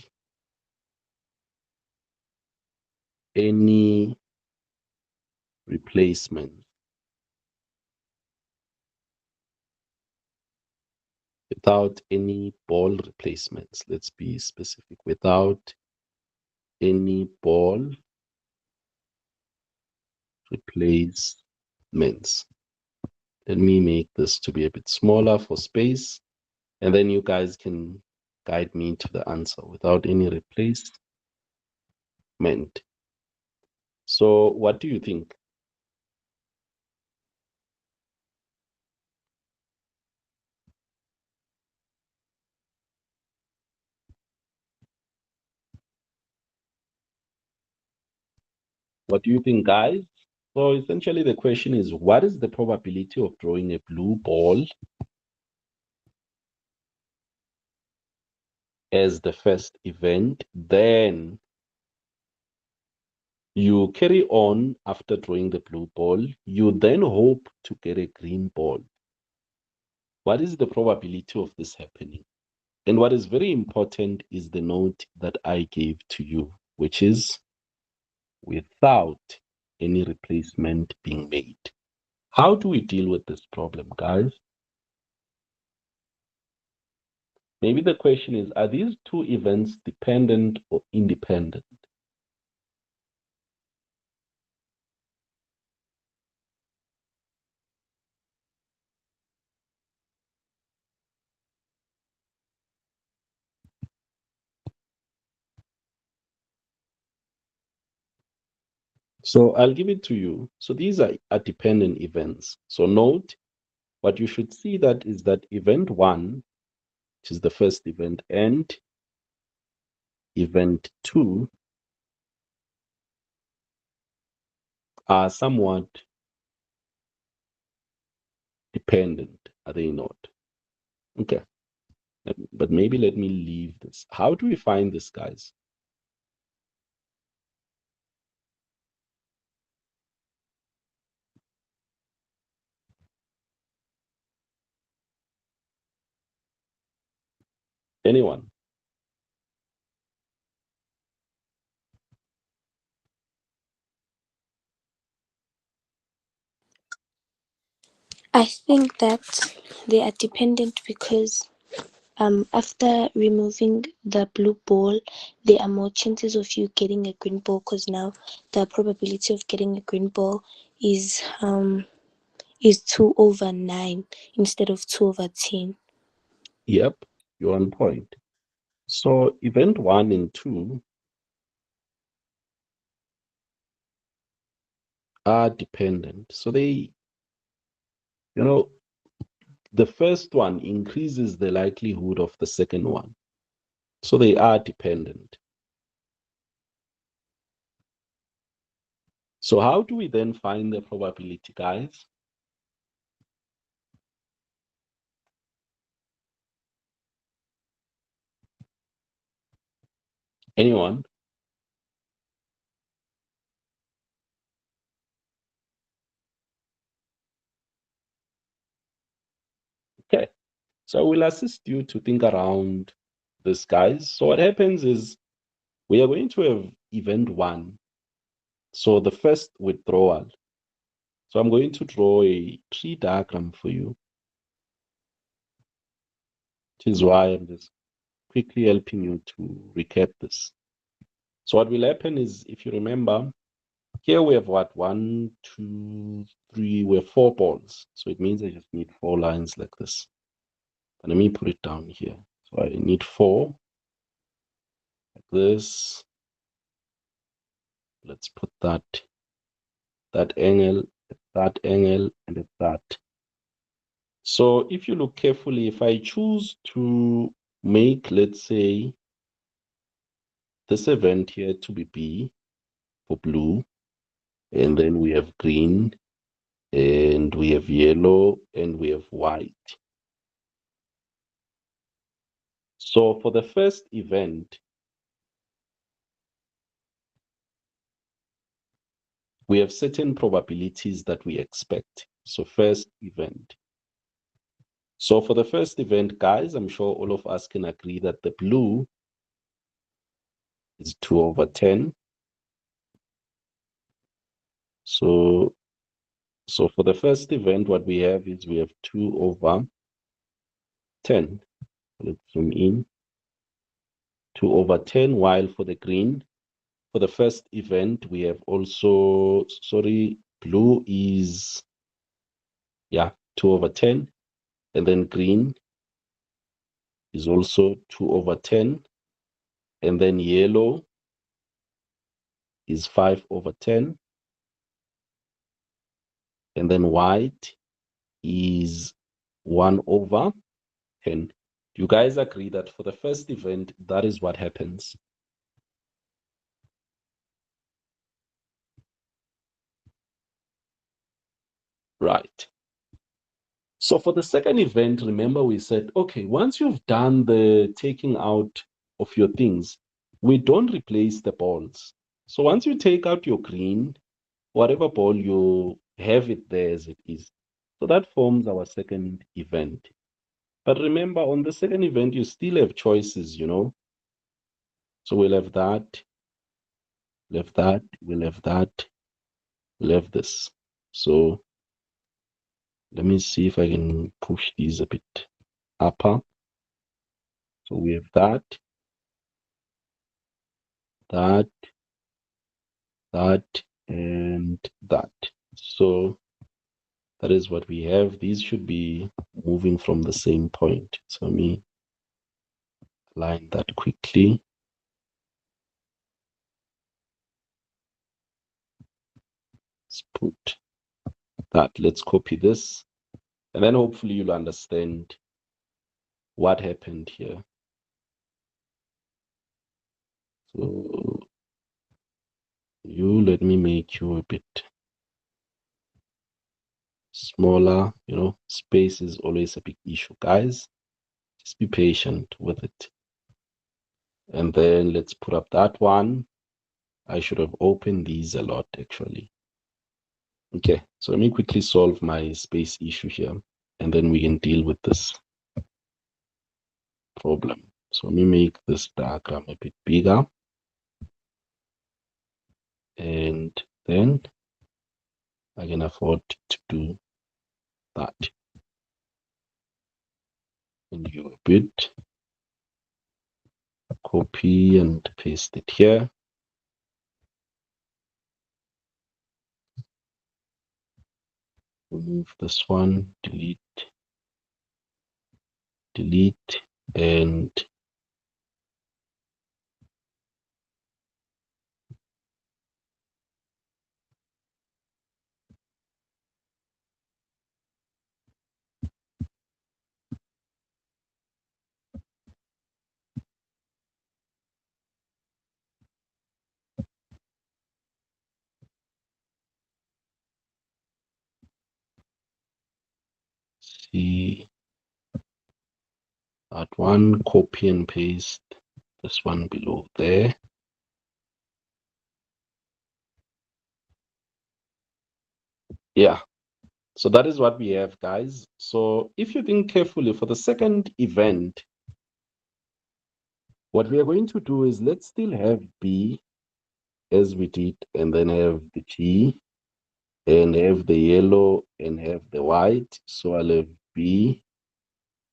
any replacement, without any ball replacements, let's be specific, without any ball replacements. Let me make this to be a bit smaller for space, and then you guys can guide me to the answer without any replacement. So what do you think? What do you think, guys? So essentially the question is, what is the probability of drawing a blue ball as the first event? Then you carry on after drawing the blue ball. You then hope to get a green ball. What is the probability of this happening? And what is very important is the note that I gave to you, which is without any replacement being made. How do we deal with this problem, guys? Maybe the question is, are these two events dependent or independent? So I'll give it to you. So these are dependent events. So note, what you should see that is that event one, which is the first event, and event two are somewhat dependent, are they not? Okay. But maybe let me leave this. How do we find this, guys? Anyone? I think that they are dependent because after removing the blue ball, there are more chances of you getting a green ball because now the probability of getting a green ball is 2/9 instead of 2/10. Yep, you're on point. So event one and two are dependent. So they, the first one increases the likelihood of the second one. So they are dependent. So how do we then find the probability, guys? Anyone? Okay. So I will assist you to think around this, guys. So what happens is we are going to have event one. So the first withdrawal. So I'm going to draw a tree diagram for you, which is why I'm just quickly helping you to recap this. So what will happen is, if you remember, here we have what? 1, 2, 3, we have 4 balls. So it means I just need 4 lines like this. But let me put it down here. So I need 4 like this. Let's put that angle, and at that. So if you look carefully, if I choose to make, let's say, this event here to be B for blue, and then we have green, and we have yellow, and we have white. So for the first event, we have certain probabilities that we expect. So first event. So for the first event, guys, I'm sure all of us can agree that the blue is 2/10. So for the first event, what we have is we have 2/10. Let's zoom in. 2/10, while for the green, for the first event, we have also, blue is, 2/10. And then green is also 2/10. And then yellow is 5/10. And then white is 1/10. Do you guys agree that for the first event, that is what happens? Right. So for the second event, remember we said, okay, once you've done the taking out of your things, we don't replace the balls. So once you take out your green, whatever ball, you have it there as it is. So that forms our second event. But remember, on the second event, you still have choices, So we'll have that, we'll have that, we'll have that, we'll have this. So let me see if I can push these a bit upper. So we have that, and that. So that is what we have. These should be moving from the same point. So let me align that quickly. Let's put that. Let's copy this. And then hopefully you'll understand what happened here. So let me make you a bit smaller. Space is always a big issue, guys. Just be patient with it. And then let's put up that one. I should have opened these a lot, actually. Okay, so let me quickly solve my space issue here, and then we can deal with this problem. So let me make this diagram a bit bigger. And then I can afford to do that. And you a bit, copy and paste it here. Remove this one, delete, and see that one, copy and paste this one below there. Yeah, so that is what we have, guys. So if you think carefully, for the second event, what we are going to do is let's still have B as we did, and then have the G, and have the yellow, and have the white. So I'll have B,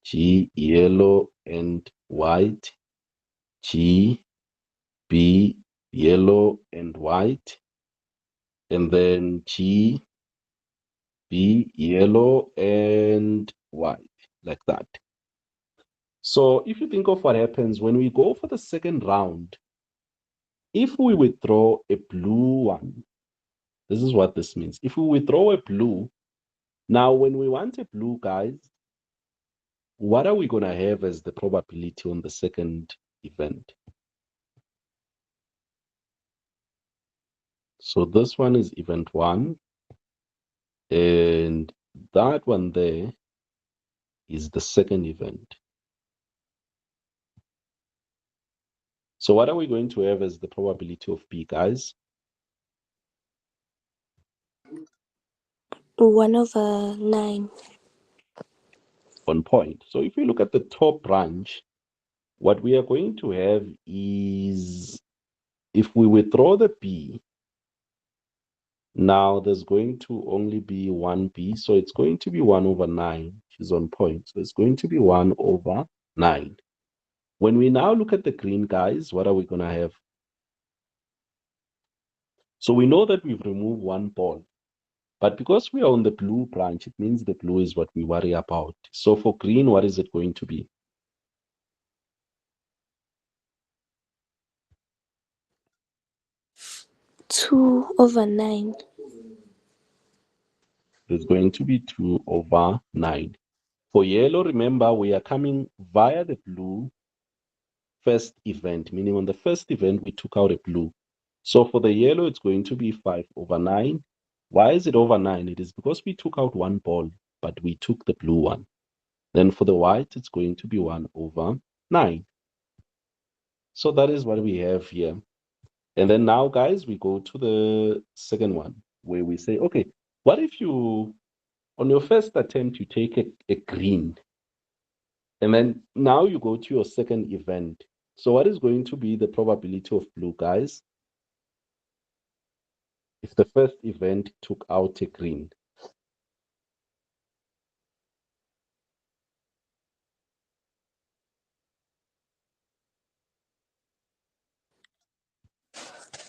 G, yellow, and white, G, B, yellow and white, and then G, B, yellow and white, like that. So if you think of what happens when we go for the second round, if we withdraw a blue one, this is what this means. If we withdraw a blue, now when we want a blue, guys, what are we going to have as the probability on the second event? So this one is event one, and that one there is the second event. So what are we going to have as the probability of B, guys? 1/9. On point. So if we look at the top branch, what we are going to have is, if we withdraw the B, now there's going to only be one B. So it's going to be 1/9, which is on point. So it's going to be 1/9. When we now look at the green, guys, what are we going to have? So we know that we've removed one ball. But because we are on the blue branch, it means the blue is what we worry about. So for green, what is it going to be? 2/9. It's going to be 2/9. For yellow, remember, we are coming via the blue first event, meaning on the first event, we took out a blue. So for the yellow, it's going to be 5/9. Why is it over 9? It is because we took out one ball, but we took the blue one. Then for the white, it's going to be 1/9. So that is what we have here. And then now, guys, we go to the second one where we say, okay, what if you, on your first attempt, you take a green, and then now you go to your second event. So what is going to be the probability of blue, guys, if the first event took out a green?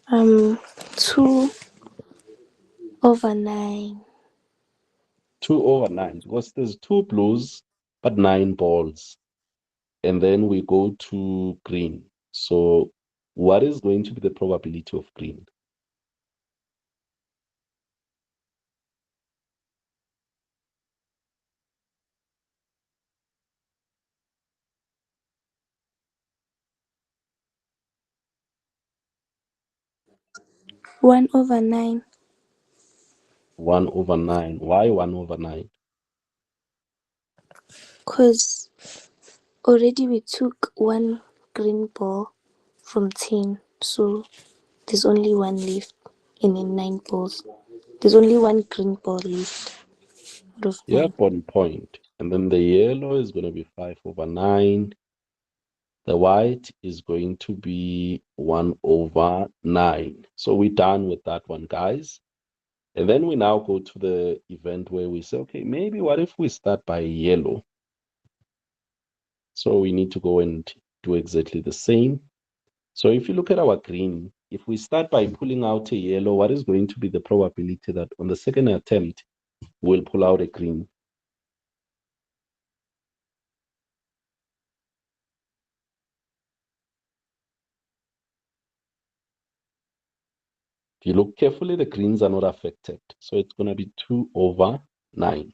Um, 2/9. 2/9, because there's two blues, but 9 balls. And then we go to green. So what is going to be the probability of green? 1/9. 1/9. Why 1/9? Because already we took one green ball from 10. So there's only one left. And then 9 balls. There's only one green ball left out of 9. Yep, on point. And then the yellow is going to be 5/9. The white is going to be 1/9. So we're done with that one, guys. And then we now go to the event where we say, okay, maybe what if we start by yellow? So we need to go and do exactly the same. So if you look at our green, if we start by pulling out a yellow, what is going to be the probability that on the second attempt, we'll pull out a green? If you look carefully, the greens are not affected. So it's going to be 2/9.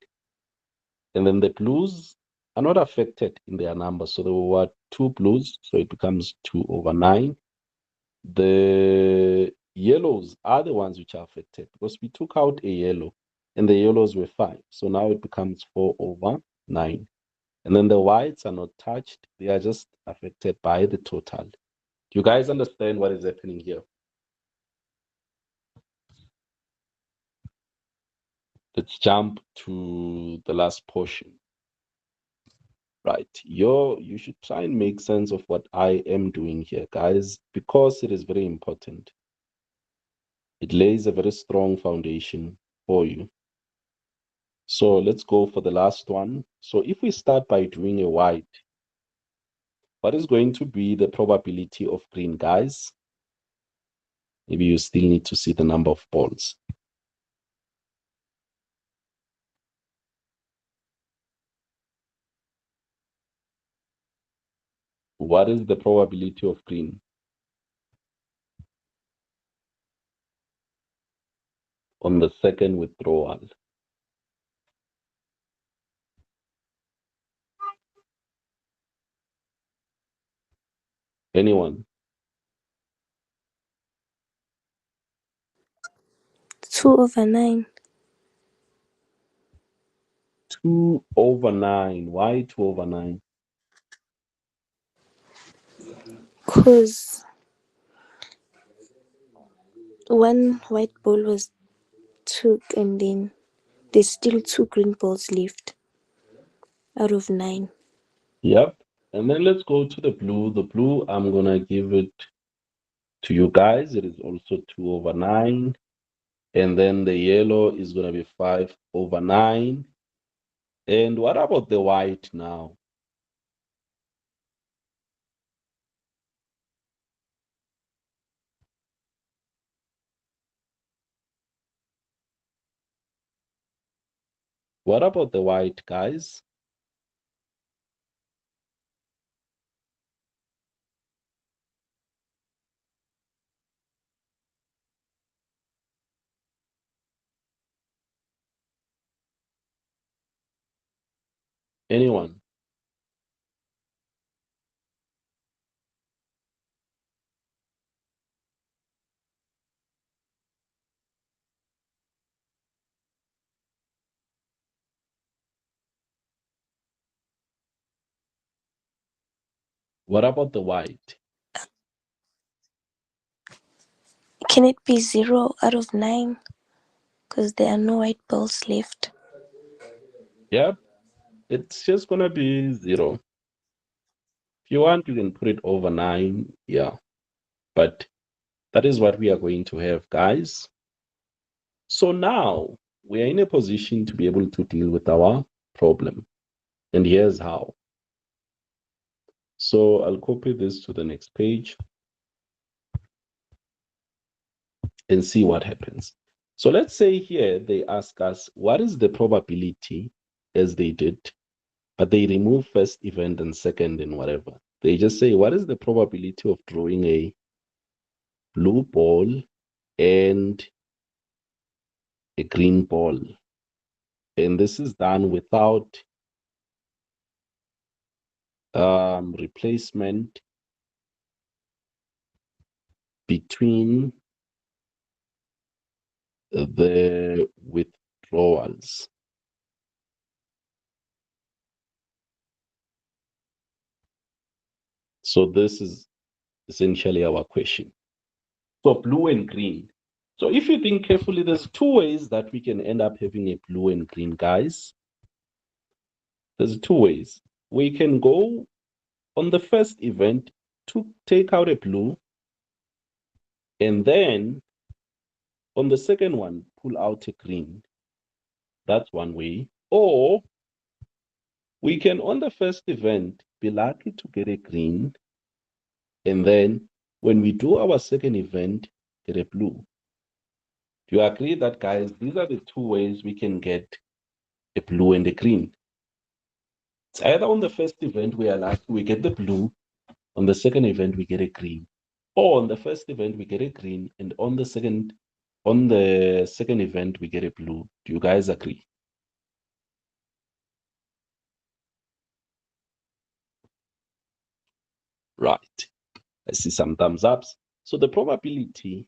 And then the blues are not affected in their numbers. So there were 2 blues, so it becomes 2/9. The yellows are the ones which are affected because we took out a yellow and the yellows were 5. So now it becomes 4/9. And then the whites are not touched. They are just affected by the total. Do you guys understand what is happening here? Let's jump to the last portion. Right. You should try and make sense of what I am doing here, guys, because it is very important. It lays a very strong foundation for you. So let's go for the last one. So if we start by doing a white, what is going to be the probability of green, guys? Maybe you still need to see the number of balls. What is the probability of green? On the second withdrawal? Anyone? 2/9. 2/9. Why 2/9? Because one white ball was took and then there's still 2 green balls left out of 9. Yep. And then let's go to the blue. The blue, I'm going to give it to you guys. It is also 2/9. And then the yellow is going to be 5/9. And what about the white now? What about the white, guys? Anyone? What about the white? Can it be 0 out of 9? Because there are no white balls left. Yep. It's just going to be 0. If you want, you can put it over 9. Yeah. But that is what we are going to have, guys. So now we are in a position to be able to deal with our problem. And here's how. So I'll copy this to the next page and see what happens. So let's say here they ask us, what is the probability, as they did, but they remove first event and second and whatever. They just say, what is the probability of drawing a blue ball and a green ball? And this is done without replacement between the withdrawals. So this is essentially our question. So blue and green. So if you think carefully, there's 2 ways that we can end up having a blue and green, guys. There's 2 ways. We can go on the first event to take out a blue, and then on the second one, pull out a green. That's one way. Or we can, on the first event, be lucky to get a green, and then when we do our second event, get a blue. Do you agree that, guys, these are the 2 ways we can get a blue and a green? It's either on the first event we are lucky, we get the blue, on the second event we get a green, or on the first event we get a green, and on the second event we get a blue. Do you guys agree? Right. I see some thumbs ups. So the probability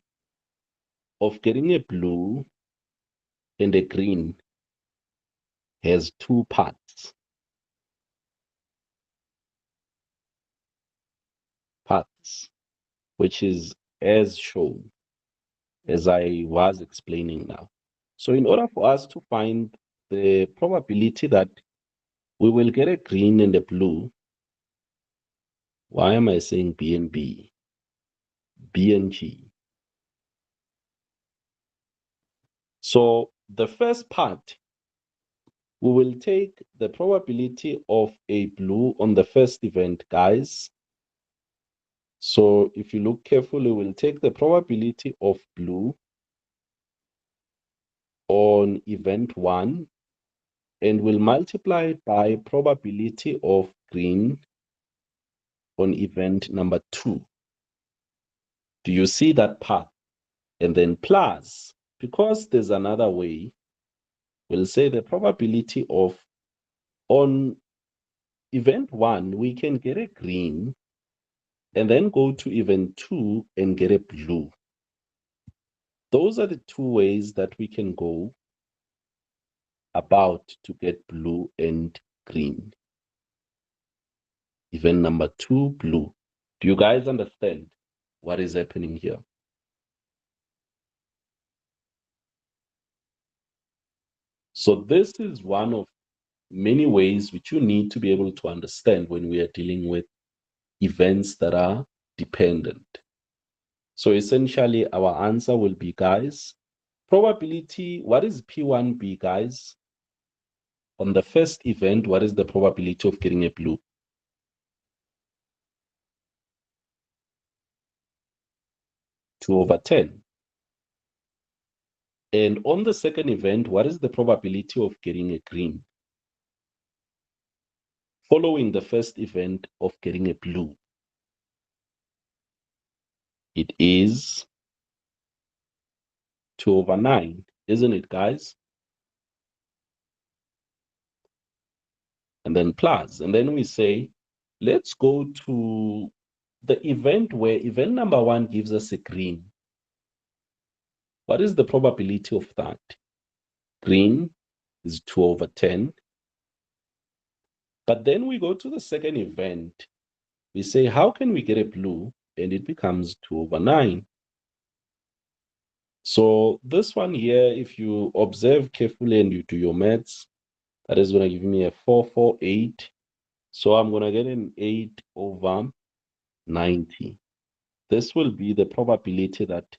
of getting a blue and a green has 2 parts. Which is as shown, as I was explaining now. So in order for us to find the probability that we will get a green and a blue, why am I saying B and B? B and G. So the first part, we will take the probability of a blue on the first event, guys. So if you look carefully, we'll take the probability of blue on event 1 and we'll multiply it by probability of green on event number 2. Do you see that path? And then plus, because there's another way, we'll say the probability of on event 1, we can get a green and then go to event 2 and get a blue. Those are the two ways that we can go about to get blue and green. Event number 2, blue. Do you guys understand what is happening here? So this is one of many ways which you need to be able to understand when we are dealing with events that are dependent. So essentially our answer will be, guys, probability, what is P1B, guys? On the first event, what is the probability of getting a blue? Two over 10. And on the second event, what is the probability of getting a green? Following the first event of getting a blue, it is 2 over 9, isn't it, guys? And then plus, and then we say, let's go to the event where event number 1 gives us a green. What is the probability of that? Green is 2 over 10. But then we go to the second event. We say, how can we get a blue? And it becomes 2 over 9. So this one here, if you observe carefully and you do your maths, that is going to give me a 448. So I'm going to get an 8 over 90. This will be the probability that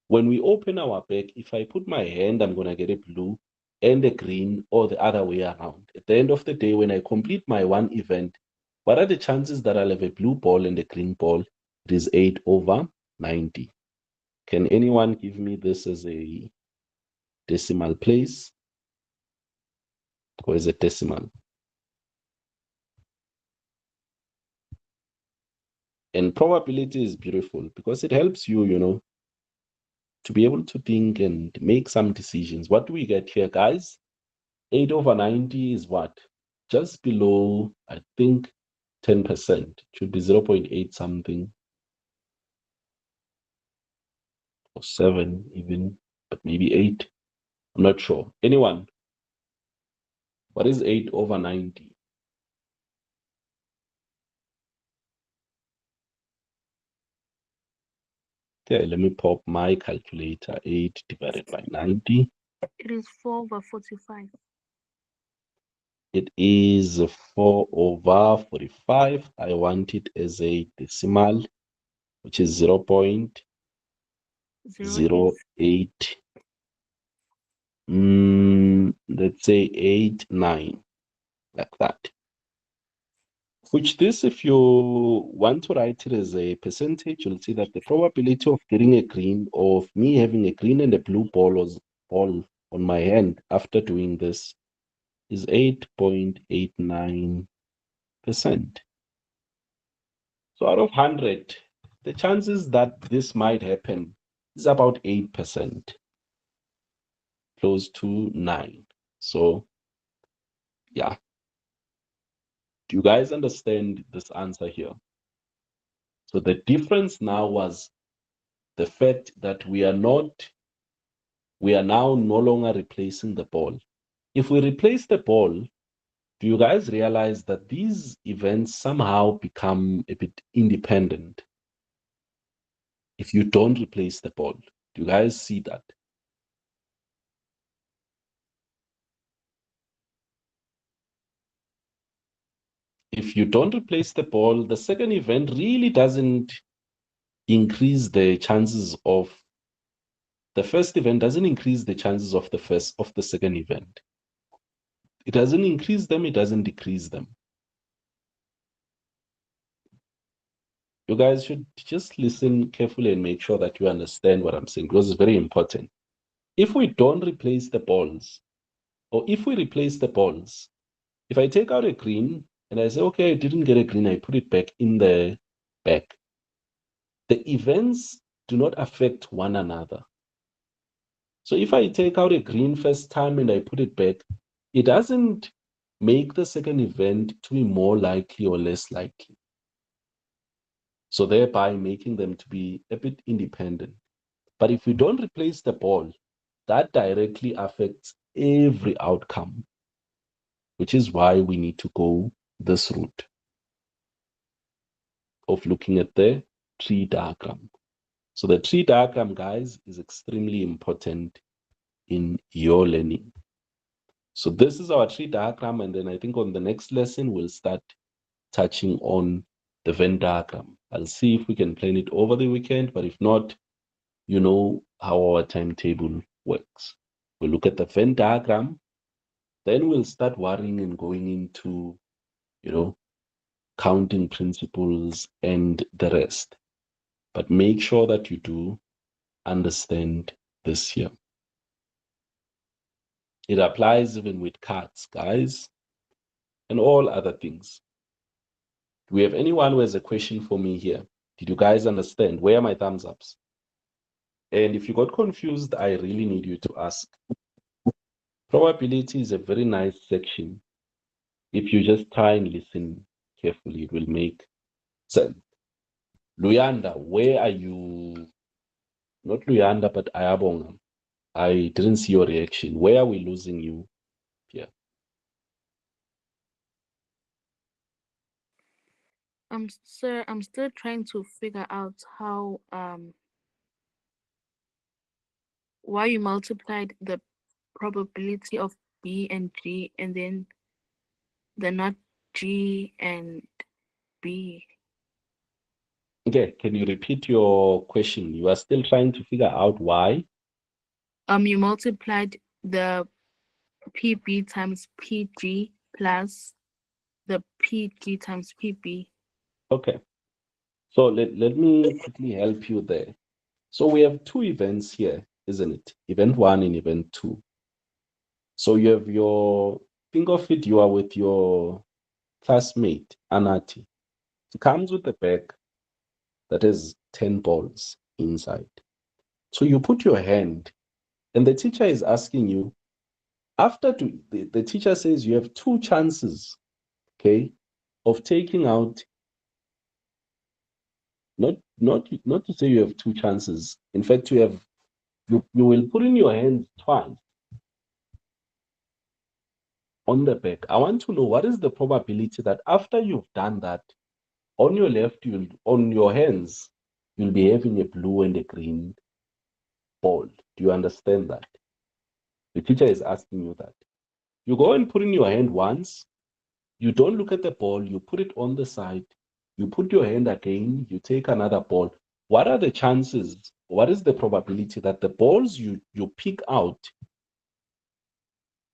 when we open our bag, if I put my hand, I'm going to get a blue and a green, or the other way around. At the end of the day, when I complete my one event, what are the chances that I'll have a blue ball and a green ball? It is 8 over 90. Can anyone give me this as a decimal place? Or is it decimal? And probability is beautiful because it helps you, to be able to think and make some decisions. What do we get here, guys? 8 over 90 is what? Just below, I think, 10%. It should be 0.8 something, or 7 even, but maybe 8. I'm not sure. Anyone? What is 8 over 90? Okay, let me pop my calculator. 8 divided by 90. It is 4 over 45. It is 4 over 45. I want it as a decimal, which is 0.08. 08. Let's say 89, like that. Which this, if you want to write it as a percentage, you'll see that the probability of getting a green, or of me having a green and a blue ball on my hand after doing this, is 8.89%. So out of 100, the chances that this might happen is about 8%, close to 9. So yeah. Do you guys understand this answer here? So the difference now was the fact that we are now no longer replacing the ball. If we replace the ball, do you guys realize that these events somehow become a bit independent if you don't replace the ball? Do you guys see that? If you don't replace the ball, the second event really doesn't increase the chances of the first event, doesn't increase the chances of the second event. It doesn't increase them, it doesn't decrease them. You guys should just listen carefully and make sure that you understand what I'm saying, because it's very important. If we don't replace the balls, or if we replace the balls, if I take out a green and I say, okay, I didn't get a green, I put it back in the back, the events do not affect one another. So if I take out a green first time and I put it back, it doesn't make the second event to be more likely or less likely. So thereby making them to be a bit independent. But if we don't replace the ball, that directly affects every outcome, which is why we need to go this route of looking at the tree diagram. So the tree diagram, guys, is extremely important in your learning. So this is our tree diagram, and then I think on the next lesson, we'll start touching on the Venn diagram. I'll see if we can plan it over the weekend, but if not, you know how our timetable works. We'll look at the Venn diagram, then we'll start worrying and going into, counting principles and the rest. But make sure that you do understand this here. It applies even with cards, guys, and all other things. Do we have anyone who has a question for me here? Did you guys understand? Where are my thumbs ups? And if you got confused, I really need you to ask. Probability is a very nice section. If you just try and listen carefully, it will make sense. Luyanda, where are you? Not Luyanda, but Ayabonga. I didn't see your reaction. Where are we losing you here? Sir, I'm still trying to figure out how why you multiplied the probability of B and G and then the not G and B. Okay, can you repeat your question? You are still trying to figure out why? You multiplied the PB times PG plus the PG times PB. Okay. So let me quickly help you there. So we have two events here, isn't it? Event 1 and event 2. So you have think of it, you are with your classmate, Anati. It comes with a bag that has 10 balls inside. So you put your hand, and the teacher is asking you, the teacher says you have two chances, okay, of taking out, not to say you have two chances. In fact, you will put in your hand twice on the back. I want to know what is the probability that after you've done that, on your left, on your hands, you'll be having a blue and a green ball. Do you understand that? The teacher is asking you that. You go and put in your hand once, you don't look at the ball, you put it on the side, you put your hand again, you take another ball. What are the chances? What is the probability that the balls you pick out,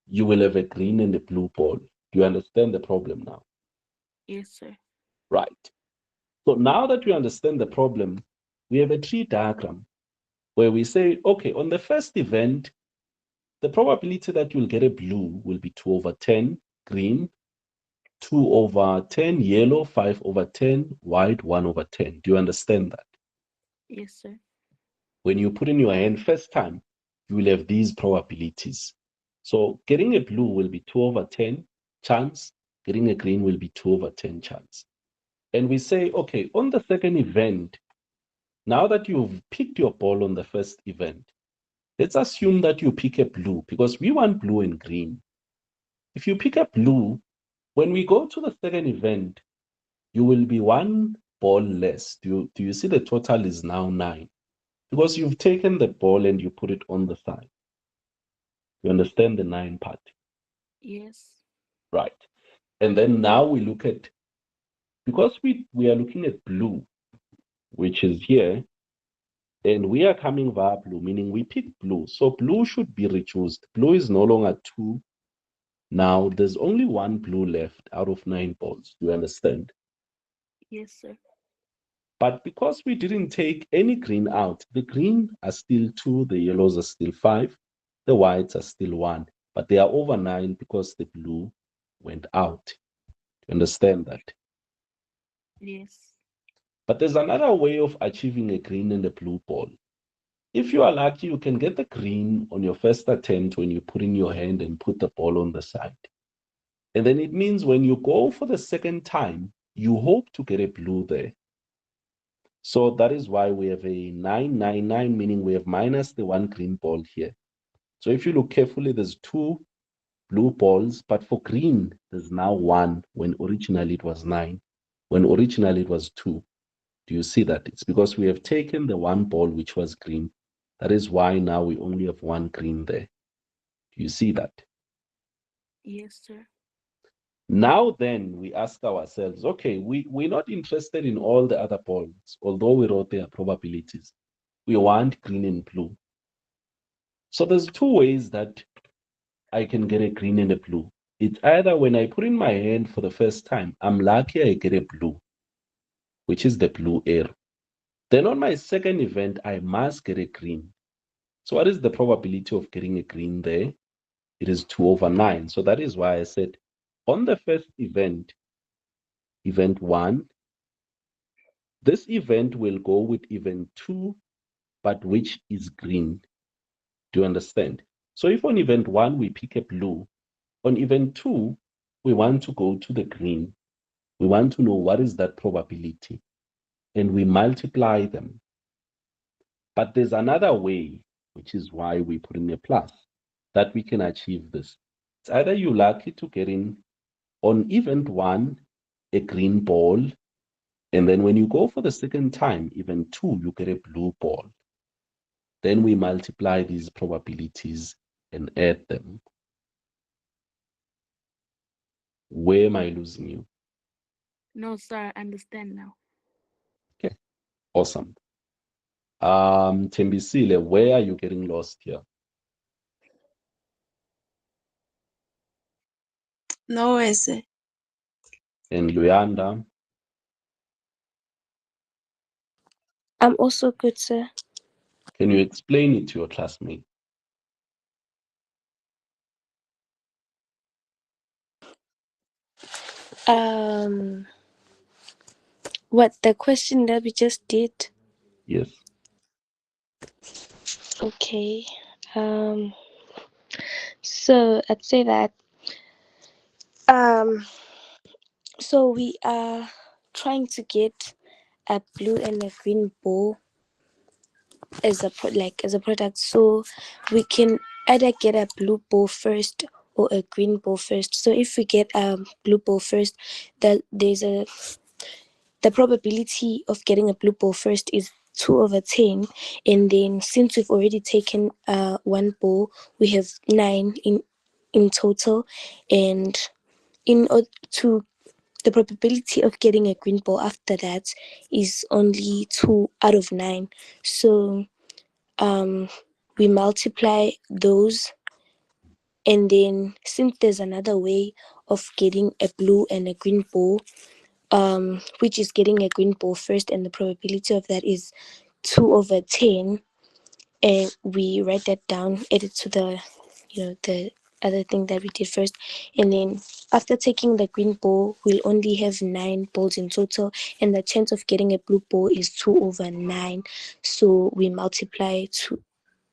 you will have a green and a blue ball? Do you understand the problem now? Yes, sir. Right. So now that we understand the problem, we have a tree diagram where we say, okay, on the first event, the probability that you'll get a blue will be 2 over 10, green, 2 over 10, yellow, 5 over 10, white, 1 over 10. Do you understand that? Yes, sir. When you put in your hand first time, you will have these probabilities. So getting a blue will be 2 over 10 chance, getting a green will be 2 over 10 chance. And we say, okay, on the second event, now that you've picked your ball on the first event, let's assume that you pick a blue because we want blue and green. If you pick a blue, when we go to the second event, you will be one ball less. Do you see the total is now 9? Because you've taken the ball and you put it on the side. You understand the 9 part? Yes. Right. And then now we look at, because we are looking at blue, which is here, and we are coming via blue, meaning we pick blue. So blue should be reduced. Blue is no longer 2. Now there's only 1 blue left out of 9 balls. Do you understand? Yes, sir. But because we didn't take any green out, the green are still 2, the yellows are still 5, the whites are still 1, but they are over 9 because the blue went out. You understand that? Yes. But there's another way of achieving a green and a blue ball. If you are lucky, you can get the green on your first attempt when you put in your hand and put the ball on the side. And then it means when you go for the second time, you hope to get a blue there. So that is why we have a 999, meaning we have minus the 1 green ball here. So if you look carefully, there's 2 blue balls, but for green, there's now 1 when originally it was 9, when originally it was 2. Do you see that? It's because we have taken the 1 ball which was green. That is why now we only have 1 green there. Do you see that? Yes, sir. Now then, we ask ourselves, okay, we're not interested in all the other balls, although we wrote their probabilities. We want green and blue. So there's 2 ways that I can get a green and a blue. It's either when I put in my hand for the first time, I'm lucky I get a blue, which is the blue arrow. Then on my second event, I must get a green. So what is the probability of getting a green there? It is 2 over 9. So that is why I said on the first event, event 1, this event will go with event 2, but which is green. Do you understand? So if on event 1 we pick a blue, on event 2, we want to go to the green. We want to know what is that probability, and we multiply them. But there's another way, which is why we put in a plus, that we can achieve this. It's either you're lucky to get in on event 1 a green ball, and then when you go for the second time, event 2, you get a blue ball. Then we multiply these probabilities and add them. Where am I losing you? No, sir. I understand now. Okay, awesome. Tembisile, where are you getting lost here? No, sir. And Luyanda, I'm also good, sir. can you explain it to your classmate? Um, what the question that we just did? Yes. Okay. So I'd say that so we are trying to get a blue and a green ball as a as a product, so we can either get a blue ball first or a green ball first. So if we get a blue ball first, that the probability of getting a blue ball first is 2 over 10, and then since we've already taken 1 ball, we have 9 in total, and in order to the probability of getting a green ball after that is only 2 out of 9. So we multiply those, and then since there's another way of getting a blue and a green ball, which is getting a green ball first, and the probability of that is 2 over 10, and we write that down, add it to the the other thing that we did first, and then after taking the green ball, we'll only have 9 balls in total, and the chance of getting a blue ball is 2 over 9. So we multiply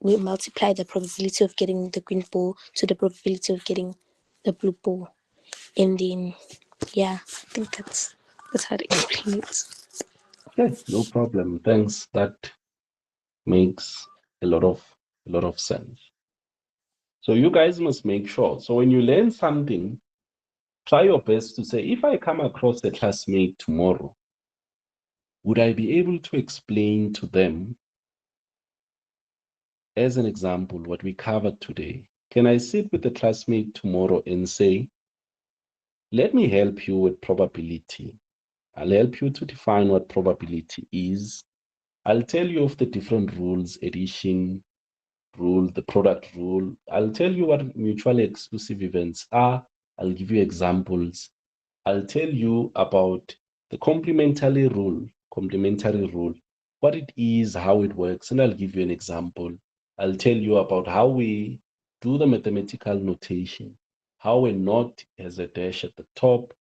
the probability of getting the green ball to the probability of getting the blue ball, and then yeah, I think that's how to explain it. Okay, no problem. Thanks. That makes a lot of sense. So you guys must make sure. So when you learn something, try your best to say, if I come across a classmate tomorrow, would I be able to explain to them, as an example, what we covered today? Can I sit with the classmate tomorrow and say, let me help you with probability. I'll help you to define what probability is. I'll tell you of the different rules, addition rule, the product rule. I'll tell you what mutually exclusive events are. I'll give you examples. I'll tell you about the complementary rule. complementary rule, what it is, how it works, and I'll give you an example. I'll tell you about how we do the mathematical notation, how a not has a dash at the top.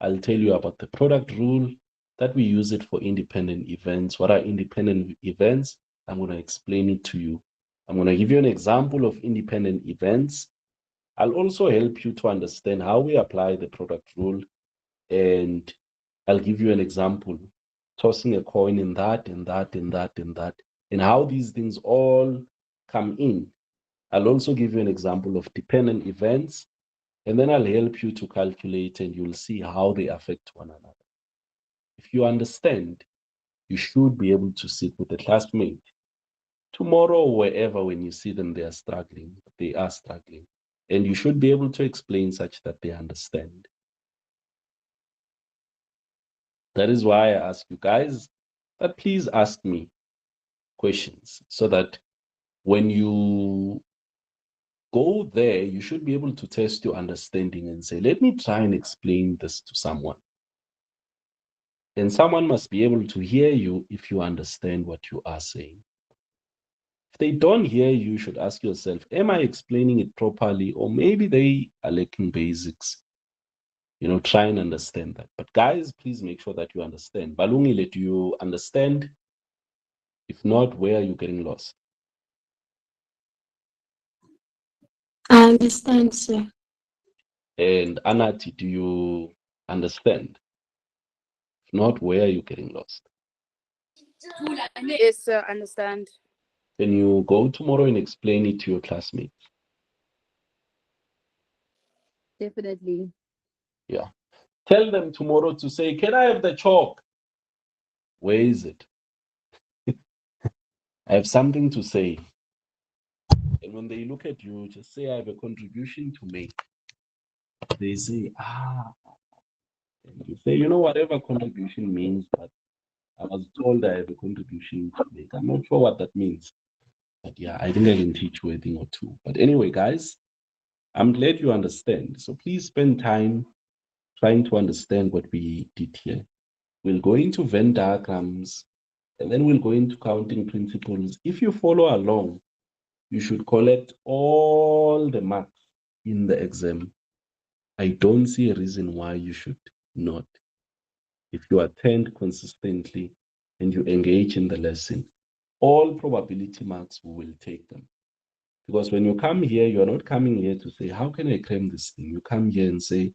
I'll tell you about the product rule, that we use it for independent events. What are independent events? I'm going to explain it to you. I'm going to give you an example of independent events. I'll also help you to understand how we apply the product rule, and I'll give you an example, tossing a coin in that, and that, and that, and that, and how these things all come in. I'll also give you an example of dependent events, and then I'll help you to calculate, and you'll see how they affect one another. If you understand, you should be able to sit with a classmate tomorrow or wherever when you see them, they are struggling. They are struggling. And you should be able to explain such that they understand. That is why I ask you guys that please ask me questions so that when you go there, you should be able to test your understanding and say, let me try and explain this to someone. And someone must be able to hear you if you understand what you are saying. If they don't hear you, you should ask yourself, am I explaining it properly? Or maybe they are lacking basics. Try and understand that. But guys, please make sure that you understand. Balungile, do you understand? If not, where are you getting lost? I understand, sir. And Anati, do you understand? If not, where are you getting lost? Yes, sir, understand. Can you go tomorrow and explain it to your classmates? Definitely. Yeah. Tell them tomorrow to say, can I have the chalk? Where is it? I have something to say. And when they look at you, just say, I have a contribution to make. They say, and you say, whatever contribution means, but I was told I have a contribution to make. I'm not sure what that means. But yeah, I think I can teach you a thing or two. But anyway, guys, I'm glad you understand. So please spend time trying to understand what we did here. We'll go into Venn diagrams, and then we'll go into counting principles. If you follow along, you should collect all the marks in the exam. I don't see a reason why you should not. If you attend consistently and you engage in the lesson, all probability marks, we will take them. Because when you come here, you are not coming here to say, how can I claim this thing? You come here and say,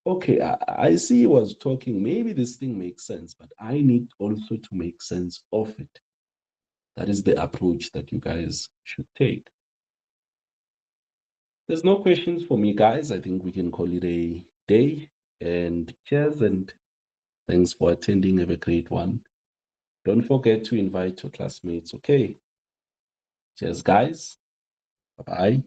okay, I see he was talking, maybe this thing makes sense, but I need also to make sense of it. That is the approach that you guys should take. There's no questions for me, guys. I think we can call it a day. And cheers and thanks for attending. Have a great one. Don't forget to invite your classmates, okay? Cheers, guys. Bye-bye.